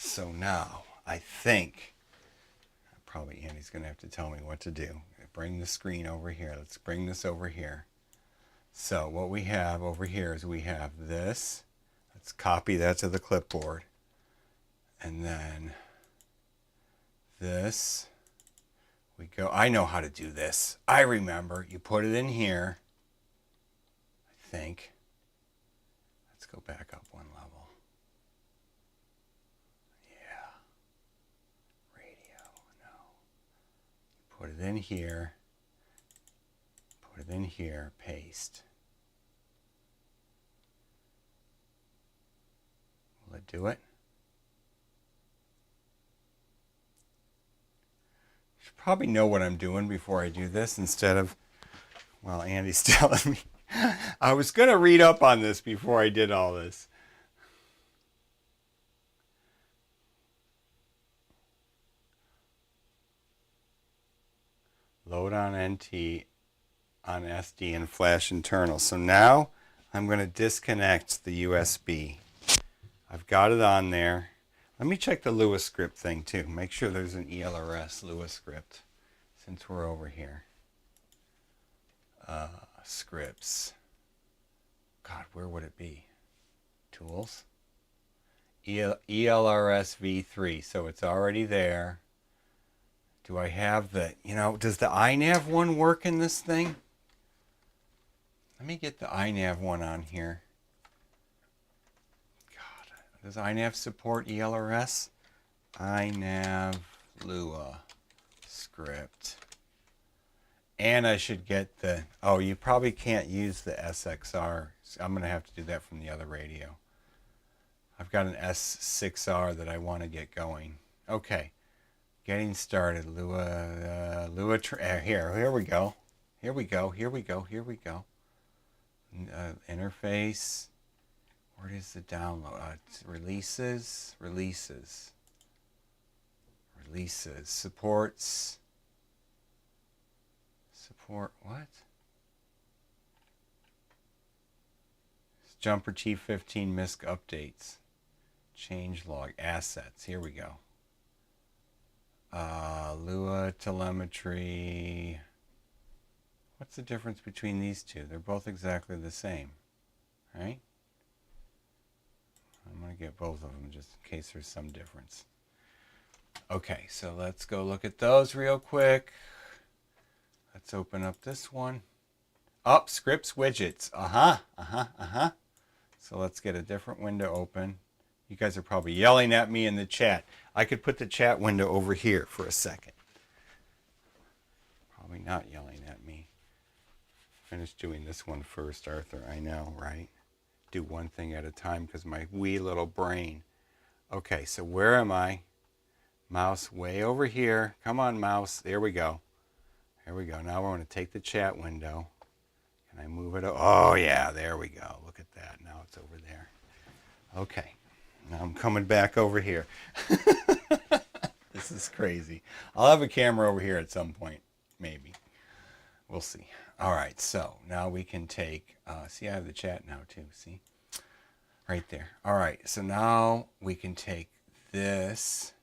So now, I think, probably Andy's going to have to tell me what to do. Bring the screen over here. Let's bring this over here. So what we have over here is we have this. Let's copy that to the clipboard. And then this. We go. I know how to do this. I remember. You put it in here. I think. Let's go back up one level. Put it in here, put it in here, paste. Will it do it? I should probably know what I'm doing before I do this instead of, well, Andy's telling me. I was going to read up on this before I did all this. Load on NT, on SD, and flash internal. So now I'm going to disconnect the USB. I've got it on there. Let me check the Lua script thing too. Make sure there's an ELRS Lua script since we're over here. Scripts. God, where would it be? Tools. ELRS v3. So it's already there. Do I have the, does the iNav one work in this thing? Let me get the iNav one on here. God, does iNav support ELRS? iNav Lua script. And I should get the, oh, you probably can't use the SXR. I'm going to have to do that from the other radio. I've got an S6R that I want to get going. Okay. Getting started. Here we go. Here we go. Interface. Where is the download? Releases. Supports. Support what? Jumper T15 MISC updates. Change log. Assets. Here we go. Lua telemetry. What's the difference between these two? They're both exactly the same, right? I'm going to get both of them just in case there's some difference. Okay, so let's go look at those real quick. Let's open up this one. Scripts widgets. So let's get a different window open. You guys are probably yelling at me in the chat. I could put the chat window over here for a second. Probably not yelling at me. Finish doing this one first, Arthur. I know, right? Do one thing at a time because my wee little brain. Okay, so where am I? Mouse way over here. Come on, mouse. There we go. There we go. Now we're going to take the chat window. Can I move it? Oh, yeah, there we go. Look at that. Now it's over there. Okay. Now I'm coming back over here. This is crazy. I'll have a camera over here at some point. Maybe. We'll see. All right. So now we can take, see, I have the chat now too. See? Right there. All right. So now we can take this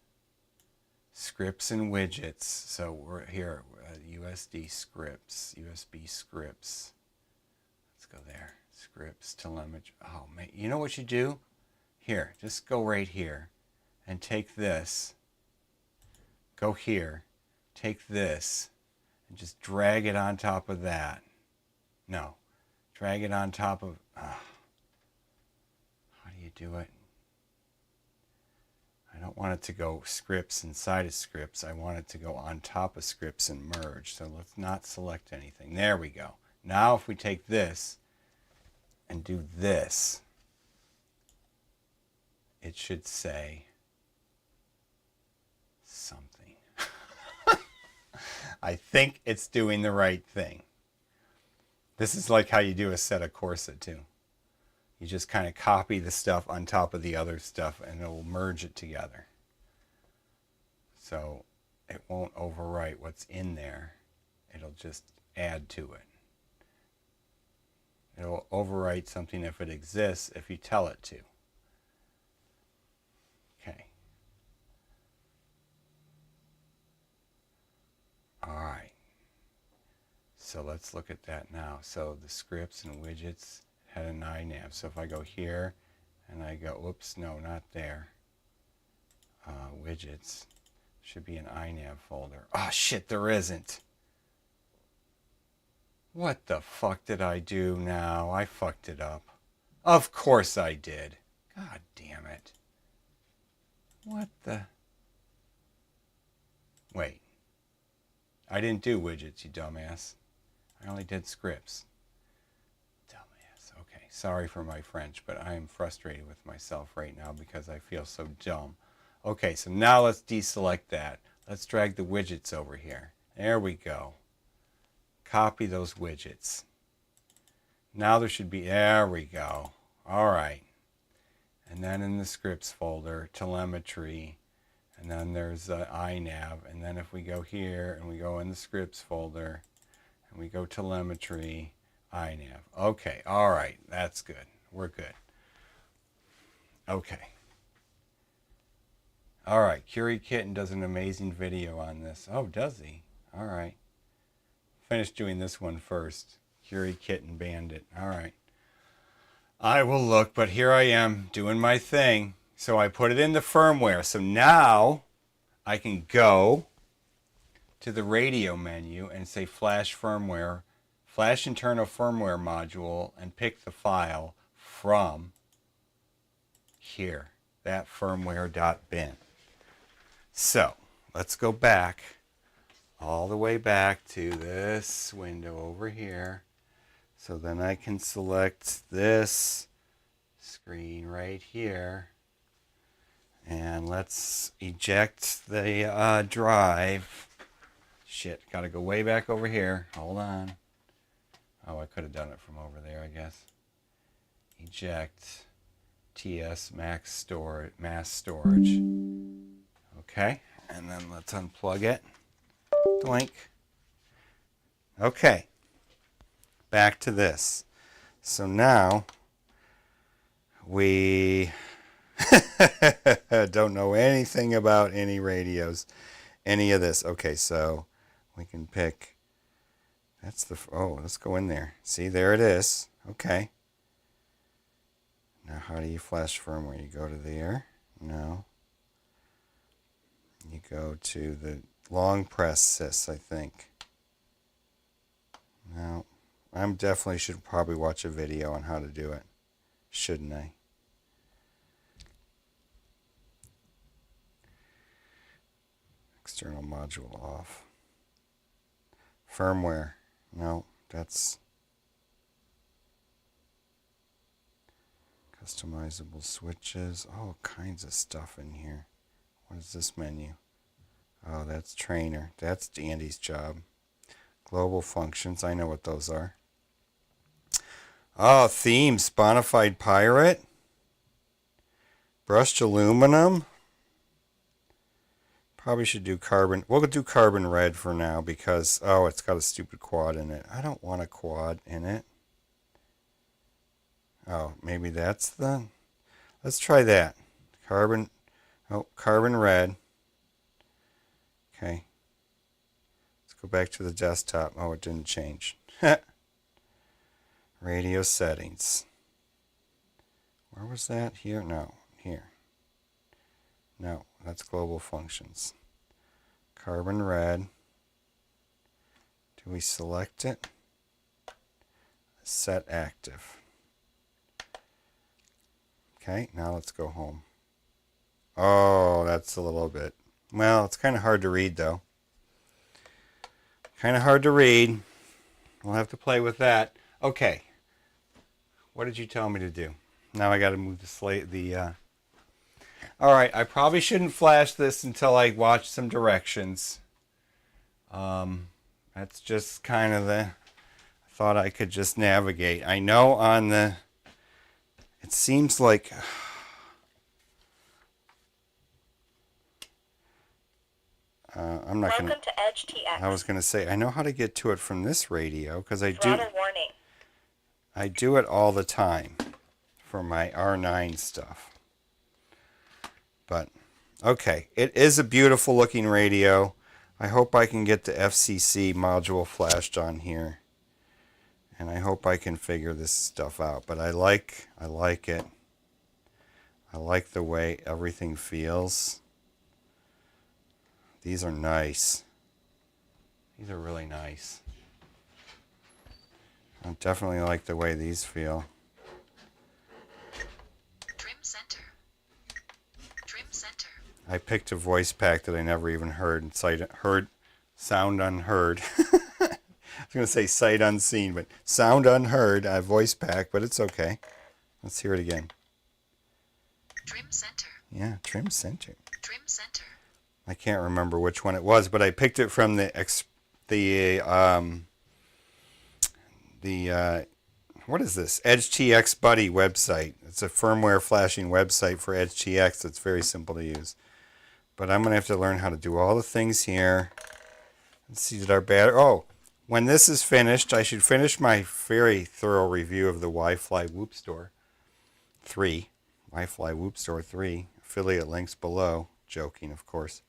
scripts and widgets. So we're here, USB scripts. Let's go there. Scripts, telemetry. Oh, man. You know what you do? Here, just go right here and take this. Go here. Take this and just drag it on top of that. No. Drag it on top of... how do you do it? I don't want it to go scripts inside of scripts. I want it to go on top of scripts and merge. So let's not select anything. There we go. Now if we take this and do this, it should say something. I think it's doing the right thing. This is like how you do a set of Corsa too. You just kind of copy the stuff on top of the other stuff and it will merge it together. So it won't overwrite what's in there. It'll just add to it. It'll overwrite something if it exists if you tell it to. Okay. All right. So let's look at that now. So the scripts and widgets had an iNav. So if I go here and I go, oops, no, not there. Widgets. Should be an iNav folder. Oh, shit, there isn't. What the fuck did I do now? I fucked it up. Of course I did. God damn it. What the? Wait. I didn't do widgets, you dumbass. I only did scripts. Dumbass. Okay, sorry for my French, but I am frustrated with myself right now because I feel so dumb. Okay, so now let's deselect that. Let's drag the widgets over here. There we go. Copy those widgets. Now there should be, there we go. All right. And then in the scripts folder, telemetry, and then there's iNav. And then if we go here and we go in the scripts folder and we go telemetry, iNav. Okay, all right, that's good. We're good. Okay. All right, Curie Kitten does an amazing video on this. Oh, does he? All right. Finish doing this one first. Curie Kitten Bandit. All right. I will look, but here I am doing my thing. So I put it in the firmware. So now I can go to the radio menu and say flash firmware, flash internal firmware module, and pick the file from here, that firmware.bin. So let's go back all the way back to this window over here. So then I can select this screen right here. And let's eject the drive. Shit, gotta go way back over here. Hold on. Oh, I could have done it from over there, I guess. Eject TS max storage. Okay, and then let's unplug it. Doink. Okay, back to this. So now we don't know anything about any radios, any of this. Okay, so we can pick. That's the. Oh, let's go in there. See, there it is. Okay. Now, how do you flash firmware? You go to there. No. You go to the long press sys, I think. No. I definitely should probably watch a video on how to do it. Shouldn't I? External module off. Firmware. No, that's customizable switches. All kinds of stuff in here. What is this menu? Oh, that's trainer. That's Andy's job. Global functions. I know what those are. Oh, themes. Bonafide Pirate. Brushed aluminum. Probably should do carbon. We'll do carbon red for now because, oh, it's got a stupid quad in it. I don't want a quad in it. Oh, maybe that's the... Let's try that. Carbon red. Okay. Let's go back to the desktop. Oh, it didn't change. Radio settings. Where was that? Here? No. Here. No, that's global functions. Carbon red. Do we select it? Set active. Okay, now let's go home. Oh, that's a little bit. Well, it's kind of hard to read though. Kind of hard to read. We'll have to play with that. Okay. What did you tell me to do? Now I got to move the All right, I probably shouldn't flash this until I watch some directions. That's just kind of I thought I could just navigate. I know on the, it seems like, I'm not going Welcome to EdgeTX. I was going to say, I know how to get to it from this radio because I Throttle warning. I do it all the time for my R9 stuff. But, okay, it is a beautiful looking radio. I hope I can get the FCC module flashed on here. And I hope I can figure this stuff out. But I like it. I like the way everything feels. These are nice. These are really nice. I definitely like the way these feel. Trim center. Trim center. I picked a voice pack that I never even heard. Sound unheard. I was going to say sight unseen, but sound unheard. A voice pack, but it's okay. Let's hear it again. Trim center. Yeah, trim center. Trim center. I can't remember which one it was, but I picked it from the what is this? EdgeTX Buddy website. It's a firmware flashing website for EdgeTX. It's very simple to use. But I'm going to have to learn how to do all the things here. Let's see, did our battery... Oh, when this is finished, I should finish my very thorough review of the Wi-Fi Whoop Store 3. Wi-Fi Whoop Store 3. Affiliate links below. Joking, of course.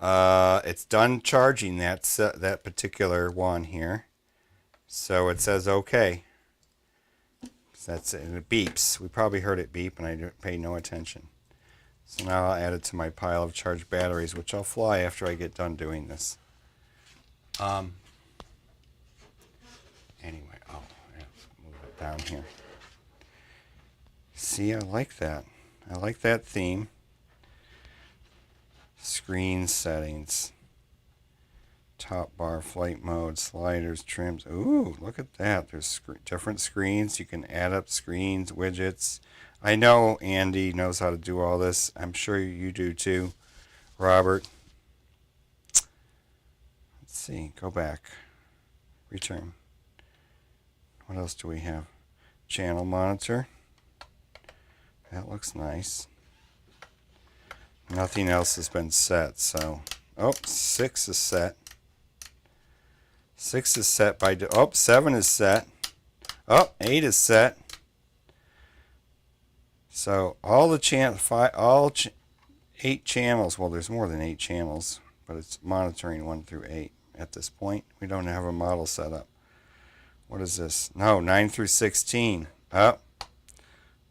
It's done charging that particular one here. So it says okay. That's it. And it beeps. We probably heard it beep and I paid no attention. So now I'll add it to my pile of charged batteries, which I'll fly after I get done doing this. Anyway, let's move it down here. See, I like that. I like that theme. Screen settings. Top bar, flight mode, sliders, trims. Ooh, look at that. There's different screens. You can add up screens, widgets. I know Andy knows how to do all this. I'm sure you do too, Robert. Let's see. Go back. Return. What else do we have? Channel monitor. That looks nice. Nothing else has been set, so... Oh, 6 is set. 6 is set by... Oh, 7 is set. Oh, 8 is set. So, all the 8 channels... Well, there's more than 8 channels, but it's monitoring 1 through 8 at this point. We don't have a model set up. What is this? No, 9 through 16. Oh.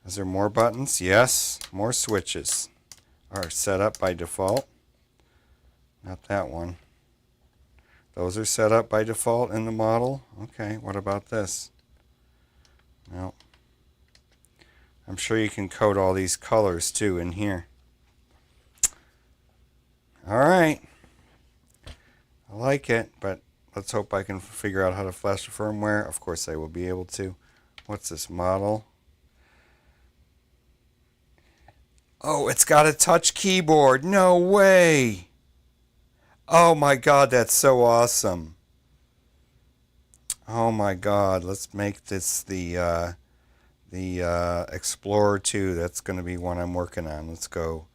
Is there more buttons? Yes. More switches are set up by default. Not that one. Those are set up by default in the model. Okay, what about this? No. I'm sure you can code all these colors too in here. Alright. I like it, but let's hope I can figure out how to flash the firmware. Of course I will be able to. What's this model? Oh, it's got a touch keyboard. No way. Oh my god, that's so awesome. Oh my god, let's make this the Explorer 2. That's going to be one I'm working on. Let's go.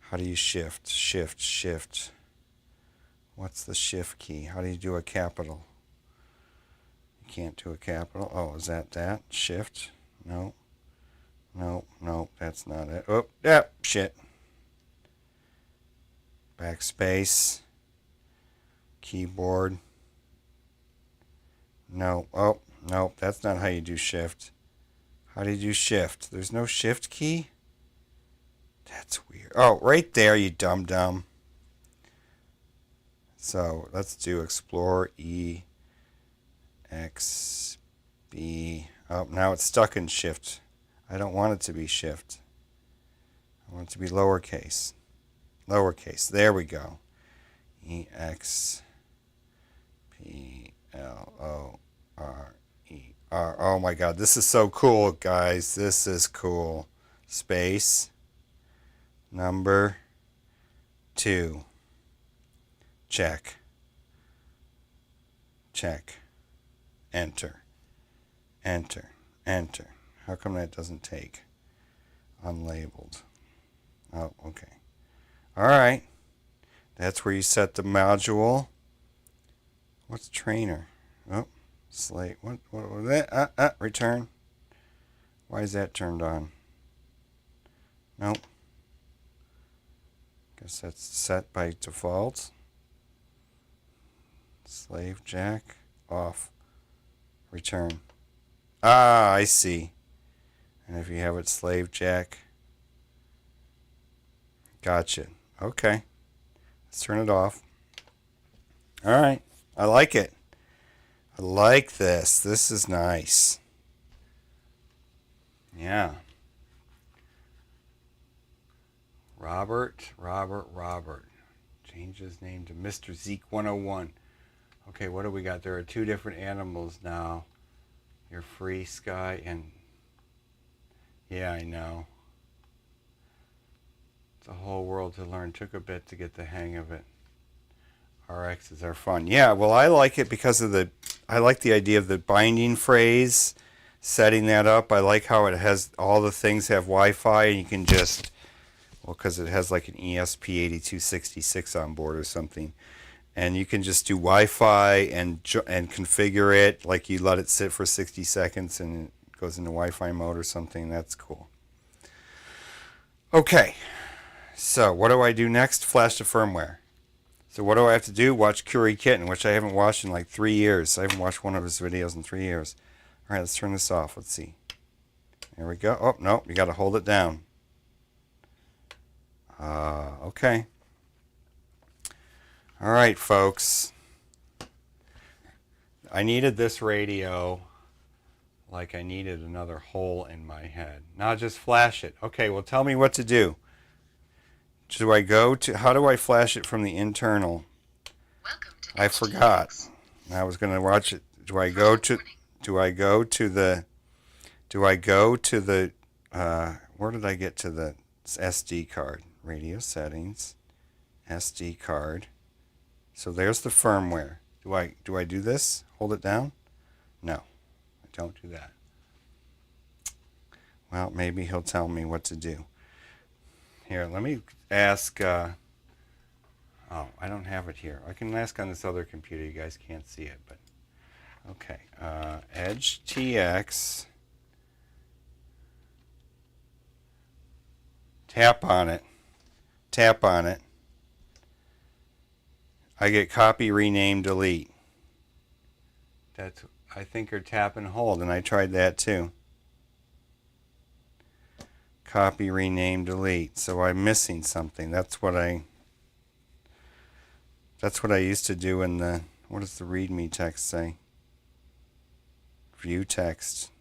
How do you shift? Shift. What's the shift key? How do you do a capital? You can't do a capital. Oh, is that? Shift? No. No, that's not it. Oh, yeah, shit. Backspace. Keyboard. No. Oh, no, that's not how you do shift. How do you do shift? There's no shift key? That's weird. Oh, right there, you dumb. So, let's do Explorer E X B. Oh, now it's stuck in shift. I don't want it to be shift. I want it to be lowercase. Lowercase. There we go. E X P L O R E R. Oh my god, this is so cool, guys. This is cool. Space. Number 2. Check. Enter. How come that doesn't take? Unlabeled. Oh, okay. Alright. That's where you set the module. What's trainer? Oh, slate. What was that? Return. Why is that turned on? Nope. Guess that's set by default. Slave jack. Off. Return. Ah, I see. And if you have it slave jack. Gotcha. Okay. Let's turn it off. Alright. I like it. I like this. This is nice. Yeah. Robert. Change his name to Mr. Zeke 101. Okay, what do we got? There are 2 different animals now. You're free, Sky, and... Yeah, I know. It's a whole world to learn. Took a bit to get the hang of it. RXs are fun. Yeah, well, I like it because of I like the idea of the binding phrase, setting that up. I like how it has, all the things have Wi-Fi, and you can just, well, because it has like an ESP8266 on board or something. And you can just do Wi-Fi and configure it, like you let it sit for 60 seconds and it goes into Wi-Fi mode or something. That's cool. Okay, so what do I do next? Flash the firmware. So what do I have to do? Watch Curie Kitten, which I haven't watched in like 3 years. I haven't watched one of his videos in 3 years. All right, let's turn this off. Let's see. There we go. Oh, no, you got to hold it down. Okay. All right, folks. I needed this radio like I needed another hole in my head. Now just flash it. Okay, well, tell me what to do. Do I go to, how do I flash it from the internal? Welcome to I forgot. I was going to watch it. Do I go to the where did I get to the SD card? Radio settings, SD card. So there's the firmware. Do I do this? Hold it down? No, I don't do that. Well, maybe he'll tell me what to do. Here, let me ask. Oh, I don't have it here. I can ask on this other computer. You guys can't see it, but okay. Edge TX. Tap on it. Tap on it. I get copy, rename, delete. That's, I think, or tap and hold, and I tried that too. Copy, rename, delete. So I'm missing something. That's what I used to do in the, what does the readme text say? View text.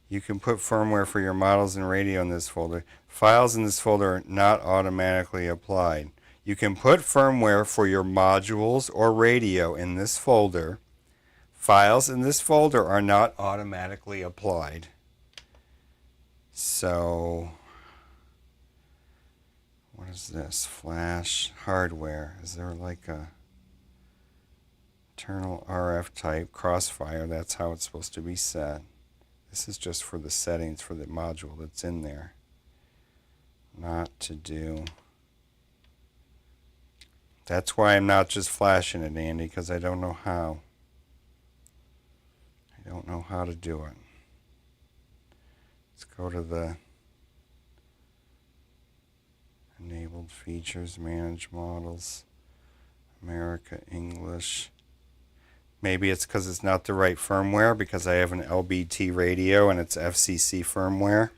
You can put firmware for your models and radio in this folder. Files in this folder are not automatically applied. You can put firmware for your modules or radio in this folder. Files in this folder are not automatically applied. So, what is this? Flash hardware. Is there like a internal RF type crossfire? That's how it's supposed to be set. This is just for the settings for the module that's in there. Not to do. That's why I'm not just flashing it, Andy, because I don't know how. I don't know how to do it. Let's go to the enabled features, manage models, America, English. Maybe it's because it's not the right firmware because I have an LBT radio and it's FCC firmware.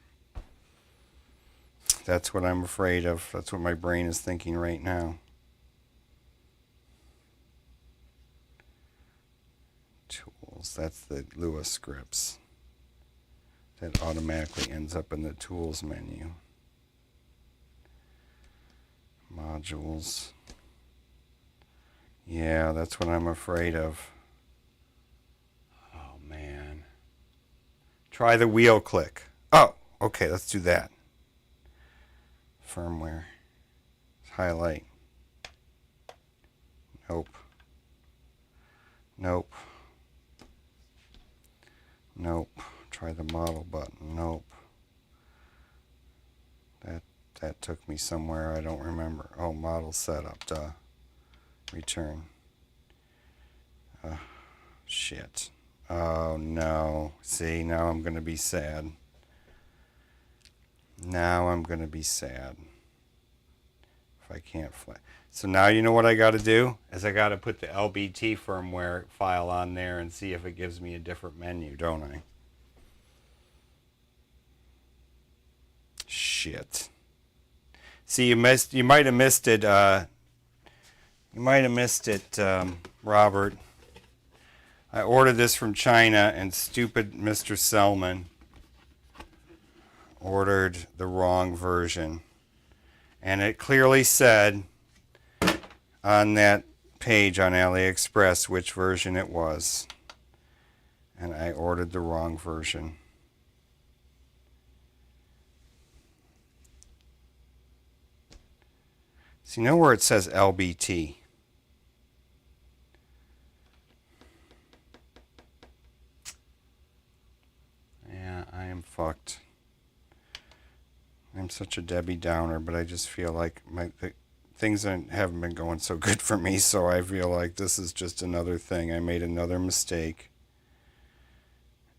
That's what I'm afraid of. That's what my brain is thinking right now. Tools. That's the Lua scripts. That automatically ends up in the tools menu. Modules. Yeah, that's what I'm afraid of. Oh man. Try the wheel click. Oh, okay, let's do that. Firmware. Highlight. Nope. Nope. Nope. Try the model button. Nope. That took me somewhere I don't remember. Oh, model setup. Duh. Return. Shit. Oh no. See, now I'm going to be sad. Now I'm going to be sad. If I can't fly. So now you know what I got to do? Is I got to put the LBT firmware file on there and see if it gives me a different menu, don't I? Shit. See, you might have missed it. You might have missed it, Robert. I ordered this from China, and stupid Mr. Selman ordered the wrong version. And it clearly said on that page on AliExpress which version it was. And I ordered the wrong version. So you know where it says LBT? Yeah, I am fucked. I'm such a Debbie Downer, but I just feel like things haven't been going so good for me, so I feel like this is just another thing. I made another mistake,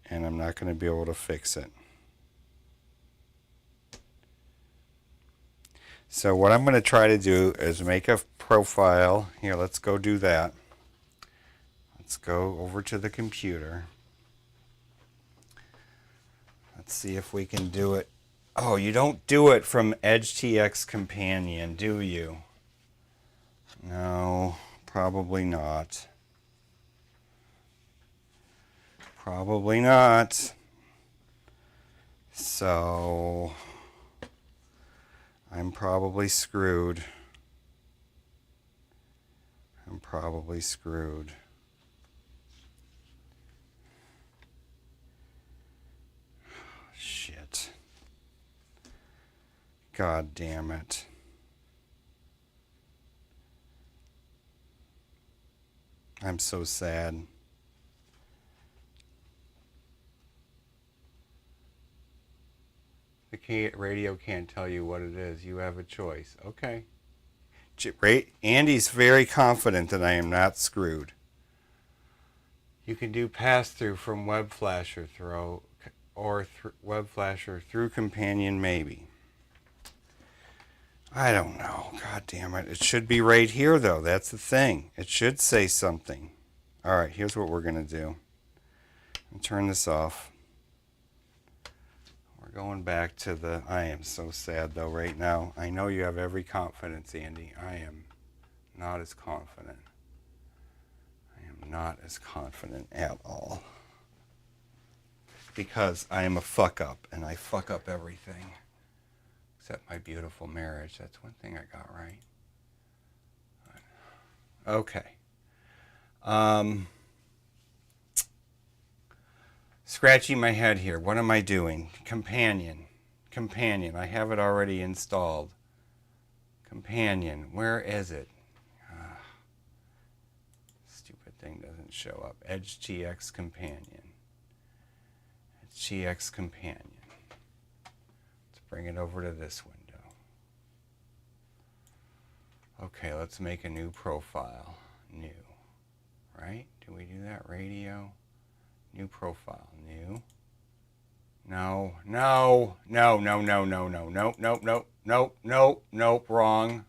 and I'm not going to be able to fix it. So what I'm going to try to do is make a profile. Here, let's go do that. Let's go over to the computer. Let's see if we can do it. Oh, you don't do it from EdgeTX Companion, do you? No, probably not. Probably not. So I'm probably screwed. I'm probably screwed. Shit. God damn it. I'm so sad. The radio can't tell you what it is. You have a choice. Okay. Andy's very confident that I am not screwed. You can do pass-through from web flasher throw or web flasher through companion maybe. I don't know. God damn it. It should be right here though. That's the thing. It should say something. All right, here's what we're going to do. I'll turn this off. We're going back to the... I am so sad though right now. I know you have every confidence, Andy. I am not as confident. I am not as confident at all. Because I am a fuck up and I fuck up everything. Except my beautiful marriage. That's one thing I got right. Okay. Scratching my head here. What am I doing? Companion. I have it already installed. Companion. Where is it? Stupid thing doesn't show up. Edge TX Companion. Edge TX Companion. Let's bring it over to this window. Okay, let's make a new profile. New. Right? Do we do that? Radio. New profile. New. No. Nope. Wrong.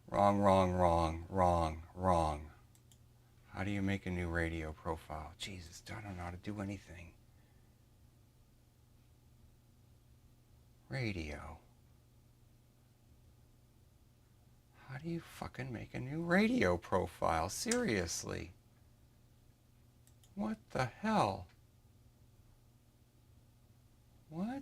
Wrong. How do you make a new radio profile? Jesus, I don't know how to do anything. Radio. How do you fucking make a new radio profile? Seriously. What the hell? What?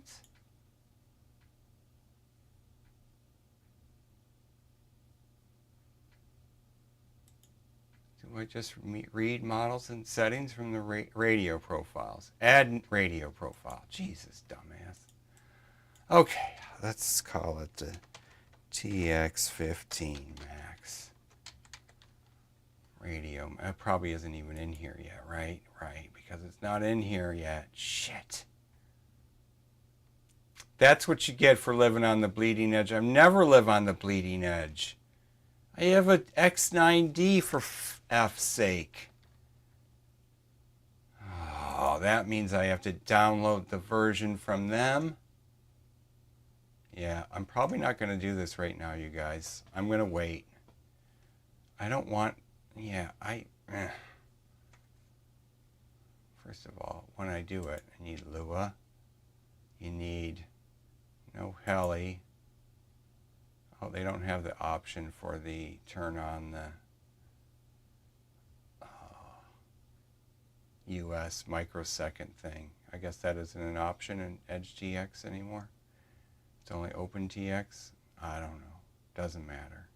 Do I just read models and settings from the radio profiles? Add radio profile. Jesus, dumbass. Okay, let's call it the TX15 Max. Radio. It probably isn't even in here yet, right? Right, because it's not in here yet. Shit. That's what you get for living on the bleeding edge. I never live on the bleeding edge. I have a X9D for F's sake. Oh, that means I have to download the version from them. Yeah, I'm probably not going to do this right now, you guys. I'm going to wait. I don't want... Yeah, First of all, when I do it, I need Lua. You need no heli. Oh, they don't have the option for the turn on the US microsecond thing. I guess that isn't an option in Edge TX anymore. It's only OpenTX. I don't know. Doesn't matter.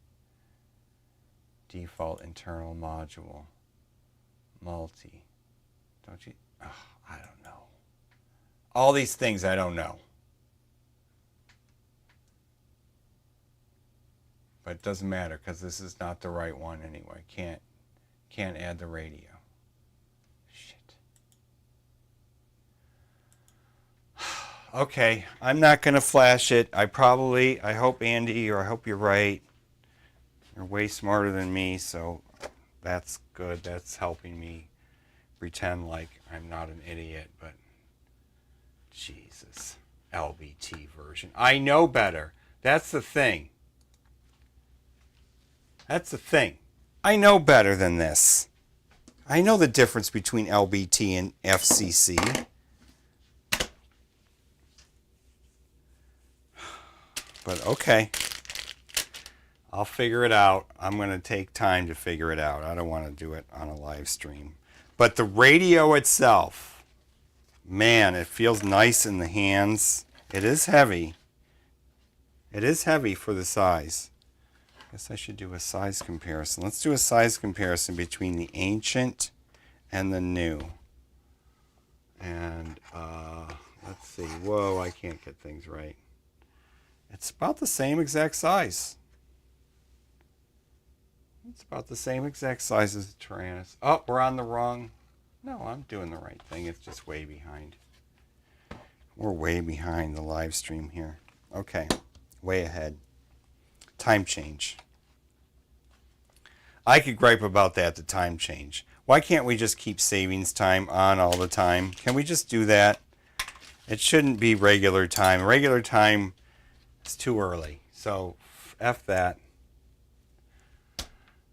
Default internal module. Multi. Don't you? Oh, I don't know. All these things I don't know. But it doesn't matter because this is not the right one anyway. Can't add the radio. Shit. Okay, I'm not going to flash it. I hope Andy, or I hope you're right. You're way smarter than me, so that's good. That's helping me pretend like I'm not an idiot, but Jesus. LBT version. I know better. That's the thing. That's the thing. I know better than this. I know the difference between LBT and FCC. But okay. I'll figure it out. I'm going to take time to figure it out. I don't want to do it on a live stream. But the radio itself, man, it feels nice in the hands. It is heavy. It is heavy for the size. Guess I should do a size comparison. Let's do a size comparison between the ancient and the new. And let's see. Whoa, I can't get things right. It's about the same exact size. It's about the same exact size as the Tyrannus. Oh, we're on the wrong. No, I'm doing the right thing. It's just way behind. We're way behind the live stream here. Okay, way ahead. Time change. I could gripe about that, the time change. Why can't we just keep savings time on all the time? Can we just do that? It shouldn't be regular time. Regular time is too early. So, F that.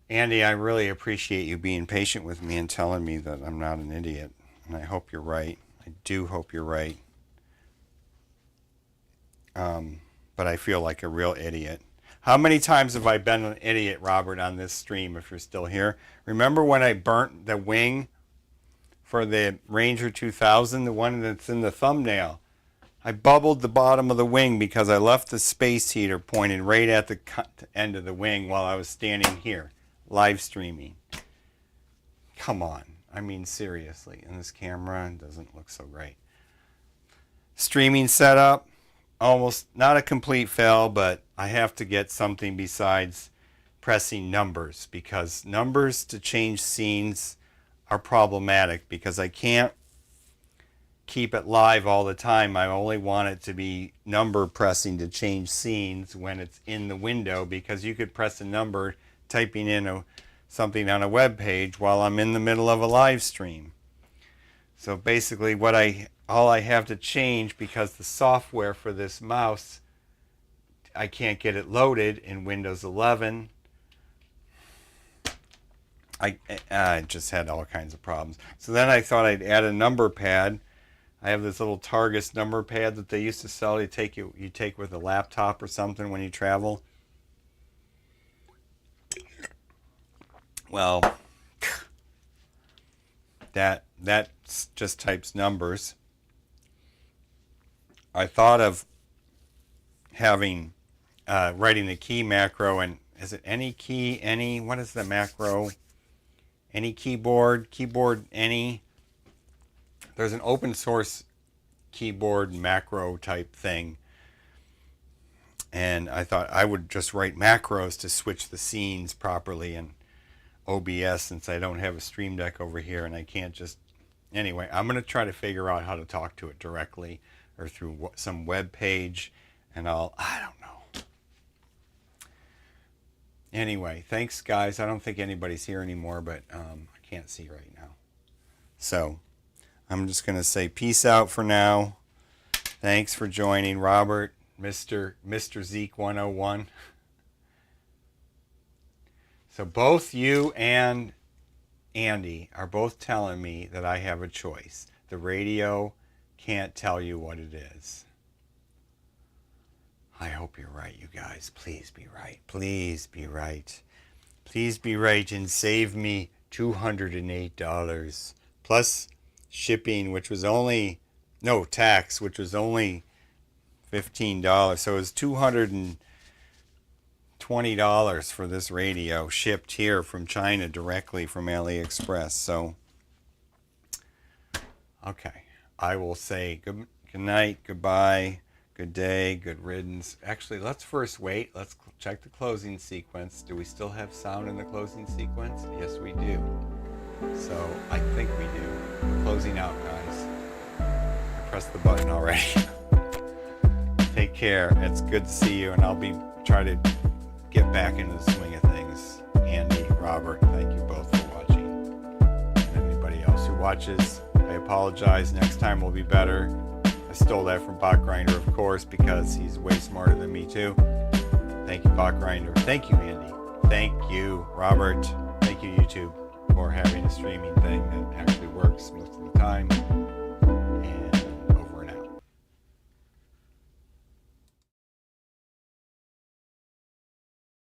Andy, I really appreciate you being patient with me and telling me that I'm not an idiot. And I hope you're right. I do hope you're right. But I feel like a real idiot. How many times have I been an idiot, Robert, on this stream, if you're still here? Remember when I burnt the wing for the Ranger 2000, the one that's in the thumbnail? I bubbled the bottom of the wing because I left the space heater pointed right at the end of the wing while I was standing here, live streaming. Come on. I mean, seriously. And this camera doesn't look so great. Streaming setup. Almost not a complete fail, but I have to get something besides pressing numbers, because numbers to change scenes are problematic because I can't keep it live all the time. I only want it to be number pressing to change scenes when it's in the window, because you could press a number typing in something on a web page while I'm in the middle of a live stream. So basically all I have to change, because the software for this mouse, I can't get it loaded in Windows 11. I just had all kinds of problems. So then I thought I'd add a number pad. I have this little Targus number pad that they used to sell. You take with a laptop or something when you travel. Well, that just types numbers. I thought of having writing the key macro, and is it any key, any, what is the macro? Any keyboard any. There's an open source keyboard macro type thing, and I thought I would just write macros to switch the scenes properly in OBS, since I don't have a Stream Deck over here and I can't just. Anyway, I'm going to try to figure out how to talk to it directly or through some web page, and I don't know. Anyway, thanks guys. I don't think anybody's here anymore, but I can't see right now. So I'm just going to say peace out for now. Thanks for joining, Robert, Mr. Zeke 101. So both you and Andy are both telling me that I have a choice. The radio can't tell you what it is. I hope you're right, you guys. Please be right. Please be right. Please be right and save me $208 plus shipping, which was only, no, tax, which was only $15. So it was $220 for this radio shipped here from China directly from AliExpress. So, okay. I will say good night, goodbye, good day, good riddance. Actually, let's first wait. Let's check the closing sequence. Do we still have sound in the closing sequence? Yes, we do. So I think we do. We're closing out, guys. I pressed the button already. Take care. It's good to see you, and I'll try to get back into the swing of things. Andy, Robert, thank you both for watching. And anybody else who watches, I apologize. Next time will be better. I stole that from Bot Grinder, of course, because he's way smarter than me too. Thank you, Bot Grinder. Thank you, Andy. Thank you, Robert. Thank you, YouTube, for having a streaming thing that actually works most of the time.